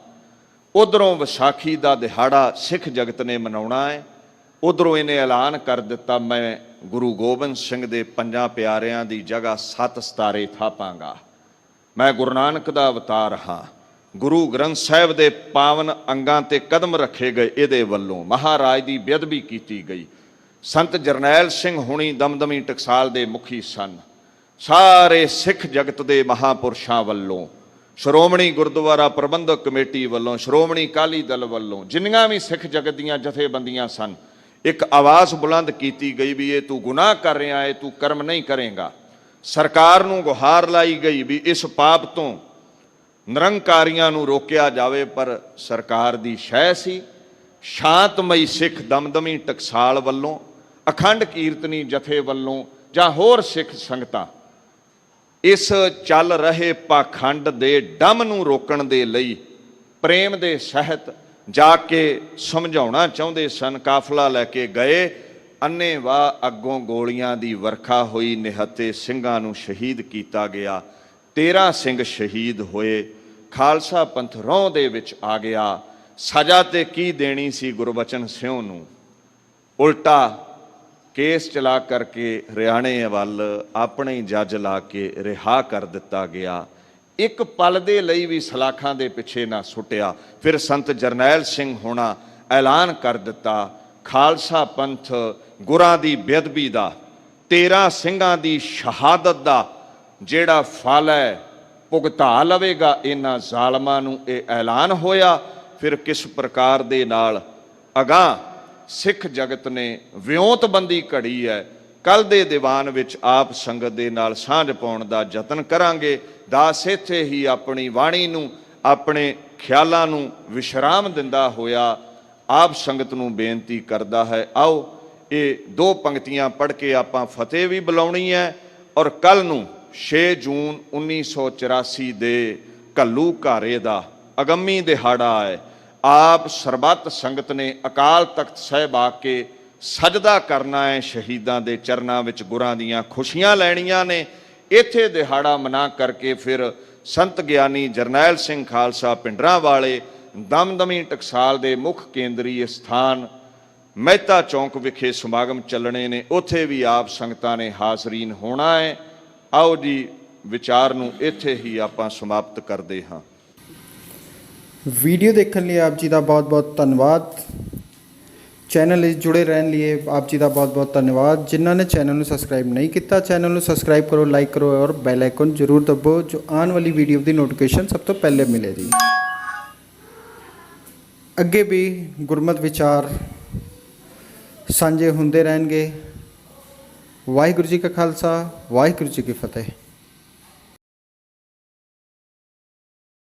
ਉਧਰੋਂ ਵਿਸਾਖੀ ਦਾ ਦਿਹਾੜਾ ਸਿੱਖ ਜਗਤ ਨੇ ਮਨਾਉਣਾ ਹੈ। ਉਧਰੋਂ ਇਹਨੇ ਐਲਾਨ ਕਰ ਦਿੱਤਾ, ਮੈਂ ਗੁਰੂ ਗੋਬਿੰਦ ਸਿੰਘ ਦੇ 5 ਪਿਆਰਿਆਂ ਦੀ ਜਗ੍ਹਾ 7 ਸਿਤਾਰੇ ਥਾਪਾਂਗਾ। ਮੈਂ ਗੁਰੂ ਨਾਨਕ ਦਾ ਅਵਤਾਰ ਹਾਂ। ਗੁਰੂ ਗ੍ਰੰਥ ਸਾਹਿਬ ਦੇ ਪਾਵਨ ਅੰਗਾਂ ਤੇ ਕਦਮ ਰੱਖੇ ਗਏ ਇਹਦੇ ਵੱਲੋਂ। ਮਹਾਰਾਜ ਦੀ ਬੇਅਦਬੀ ਕੀਤੀ ਗਈ। ਸੰਤ ਜਰਨੈਲ ਸਿੰਘ ਹੁਣੀ ਦਮਦਮੀ ਟਕਸਾਲ ਦੇ ਮੁਖੀ ਸਨ। ਸਾਰੇ ਸਿੱਖ ਜਗਤ ਦੇ ਮਹਾਪੁਰਸ਼ਾਂ ਵੱਲੋਂ, ਸ਼੍ਰੋਮਣੀ ਗੁਰਦੁਆਰਾ ਪ੍ਰਬੰਧਕ ਕਮੇਟੀ ਵੱਲੋਂ, ਸ਼੍ਰੋਮਣੀ ਅਕਾਲੀ ਦਲ ਵੱਲੋਂ, ਜਿੰਨੀਆਂ ਵੀ ਸਿੱਖ ਜਗਤ ਦੀਆਂ ਜਥੇਬੰਦੀਆਂ ਸਨ, ਇੱਕ ਆਵਾਜ਼ ਬੁਲੰਦ ਕੀਤੀ ਗਈ ਵੀ ਇਹ ਤੂੰ ਗੁਨਾਹ ਕਰ ਰਿਹਾ ਹੈ, ਤੂੰ ਕਰਮ ਨਹੀਂ ਕਰੇਗਾ। ਸਰਕਾਰ ਨੂੰ ਗੁਹਾਰ ਲਾਈ ਗਈ ਵੀ ਇਸ ਪਾਪ ਤੋਂ ਨਿਰੰਕਾਰੀਆਂ ਨੂੰ ਰੋਕਿਆ ਜਾਵੇ, ਪਰ ਸਰਕਾਰ ਦੀ ਸ਼ਹਿ ਸੀ। ਸ਼ਾਂਤਮਈ ਸਿੱਖ ਦਮਦਮੀ ਟਕਸਾਲ ਵੱਲੋਂ, ਅਖੰਡ ਕੀਰਤਨੀ ਜਥੇ ਵੱਲੋਂ ਜਾਂ ਹੋਰ ਸਿੱਖ ਸੰਗਤਾਂ ਇਸ ਚੱਲ ਰਹੇ ਪਾਖੰਡ ਦੇ ਡੰਮ ਨੂੰ ਰੋਕਣ ਦੇ ਲਈ ਪ੍ਰੇਮ ਦੇ ਸਹਿਤ ਜਾ ਕੇ ਸਮਝਾਉਣਾ ਚਾਹੁੰਦੇ ਸਨ। ਕਾਫਲਾ ਲੈ ਕੇ ਗਏ, ਅੰਨ੍ਹੇਵਾਹ ਅੱਗੋਂ ਗੋਲੀਆਂ ਦੀ ਵਰਖਾ ਹੋਈ, ਨਿਹੱਤੇ ਸਿੰਘਾਂ ਨੂੰ ਸ਼ਹੀਦ ਕੀਤਾ ਗਿਆ। 13 ਸਿੰਘ ਸ਼ਹੀਦ ਹੋਏ। ਖਾਲਸਾ ਪੰਥ ਰੌਂ ਦੇ ਵਿੱਚ ਆ ਗਿਆ। ਸਜ਼ਾ ਤੇ ਕੀ ਦੇਣੀ ਸੀ ਗੁਰਬਚਨ ਸਿੰਘ ਨੂੰ, ਉਲਟਾ ਕੇਸ ਚਲਾ ਕਰਕੇ ਹਰਿਆਣੇ ਵੱਲ ਆਪਣੇ ਹੀ ਜੱਜ ਲਾ ਕੇ ਰਿਹਾ ਕਰ ਦਿੱਤਾ ਗਿਆ। ਇੱਕ ਪਲ ਦੇ ਲਈ ਵੀ ਸਲਾਖਾਂ ਦੇ ਪਿੱਛੇ ਨਾ ਸੁੱਟਿਆ। ਫਿਰ ਸੰਤ ਜਰਨੈਲ ਸਿੰਘ ਹੋਣਾ ਐਲਾਨ ਕਰ ਦਿੱਤਾ, ਖਾਲਸਾ ਪੰਥ ਗੁਰਾਂ ਦੀ ਬੇਅਦਬੀ ਦਾ, 13 ਸਿੰਘਾਂ ਦੀ ਸ਼ਹਾਦਤ ਦਾ ਜਿਹੜਾ ਫਲ ਹੈ ਭੁਗਤਾ ਲਵੇਗਾ ਇਹਨਾਂ ਜ਼ਾਲਮਾਂ ਨੂੰ। ਇਹ ਐਲਾਨ ਹੋਇਆ। ਫਿਰ ਕਿਸ ਪ੍ਰਕਾਰ ਦੇ ਨਾਲ ਅਗਾਂਹ ਸਿੱਖ ਜਗਤ ਨੇ ਵਿਉਂਤਬੰਦੀ ਘੜੀ ਹੈ। ਕੱਲ ਦੇ ਦੀਵਾਨ ਵਿੱਚ ਆਪ ਸੰਗਤ ਦੇ ਨਾਲ ਸਾਂਝ ਪਾਉਣ ਦਾ ਯਤਨ ਕਰਾਂਗੇ। ਦਾਸ ਇੱਥੇ ਹੀ ਆਪਣੀ ਬਾਣੀ ਨੂੰ, ਆਪਣੇ ਖਿਆਲਾਂ ਨੂੰ ਵਿਸ਼ਰਾਮ ਦਿੰਦਾ ਹੋਇਆ ਆਪ ਸੰਗਤ ਨੂੰ ਬੇਨਤੀ ਕਰਦਾ ਹੈ, ਆਓ ਇਹ 2 ਪੰਕਤੀਆਂ ਪੜ੍ਹ ਕੇ ਆਪਾਂ ਫਤਿਹ ਵੀ ਬੁਲਾਉਣੀ ਹੈ। ਔਰ ਕੱਲ ਨੂੰ 6 ਜੂਨ 1984 ਦੇ ਘੱਲੂ ਘਾਰੇ ਦਾ ਅਗੰਮੀ ਦਿਹਾੜਾ ਹੈ। ਆਪ ਸਰਬੱਤ ਸੰਗਤ ਨੇ ਅਕਾਲ ਤਖਤ ਸਾਹਿਬ ਆ ਕੇ ਸਜਦਾ ਕਰਨਾ ਹੈ, ਸ਼ਹੀਦਾਂ ਦੇ ਚਰਨਾਂ ਵਿੱਚ ਗੁਰਾਂ ਦੀਆਂ ਖੁਸ਼ੀਆਂ ਲੈਣੀਆਂ ਨੇ। ਇੱਥੇ ਦਿਹਾੜਾ ਮਨਾ ਕਰਕੇ ਫਿਰ ਸੰਤ ਗਿਆਨੀ ਜਰਨੈਲ ਸਿੰਘ ਖਾਲਸਾ ਪਿੰਡਰਾਂ ਵਾਲੇ ਦਮਦਮੀ ਟਕਸਾਲ ਦੇ ਮੁੱਖ ਕੇਂਦਰੀ ਸਥਾਨ ਮਹਿਤਾ ਚੌਂਕ ਵਿਖੇ ਸਮਾਗਮ ਚੱਲਣੇ ਨੇ। ਉੱਥੇ ਵੀ ਆਪ ਸੰਗਤਾਂ ਨੇ ਹਾਜ਼ਰੀਨ ਹੋਣਾ ਹੈ। ਆਓ ਜੀ ਵਿਚਾਰ ਨੂੰ ਇੱਥੇ ਹੀ ਆਪਾਂ ਸਮਾਪਤ ਕਰਦੇ ਹਾਂ। ਵੀਡੀਓ ਦੇਖਣ ਲਈ ਆਪ ਜੀ ਦਾ ਬਹੁਤ-ਬਹੁਤ ਧੰਨਵਾਦ। ਚੈਨਲ ਵਿੱਚ ਜੁੜੇ ਰਹਿਣ ਲਈ ਆਪ ਜੀ ਦਾ ਬਹੁਤ-ਬਹੁਤ ਧੰਨਵਾਦ। ਜਿਨ੍ਹਾਂ ਨੇ ਚੈਨਲ ਨੂੰ ਸਬਸਕ੍ਰਾਈਬ ਨਹੀਂ ਕੀਤਾ, ਚੈਨਲ ਨੂੰ ਸਬਸਕ੍ਰਾਈਬ ਕਰੋ, ਲਾਈਕ ਕਰੋ ਔਰ ਬੈਲ ਆਈਕਨ ਜ਼ਰੂਰ ਦਬਾਓ, ਜੋ ਆਉਣ ਵਾਲੀ ਵੀਡੀਓ ਦੀ ਨੋਟੀਫਿਕੇਸ਼ਨ ਸਭ ਤੋਂ ਪਹਿਲੇ ਮਿਲੇ ਜੀ। ਅੱਗੇ ਵੀ ਗੁਰਮਤਿ ਵਿਚਾਰ ਸਾਂਝੇ ਹੁੰਦੇ ਰਹਿਣਗੇ। ਵਾਹਿਗੁਰੂ ਜੀ ਕਾ ਖਾਲਸਾ, ਵਾਹਿਗੁਰੂ ਜੀ ਕੀ ਫਤਿਹ।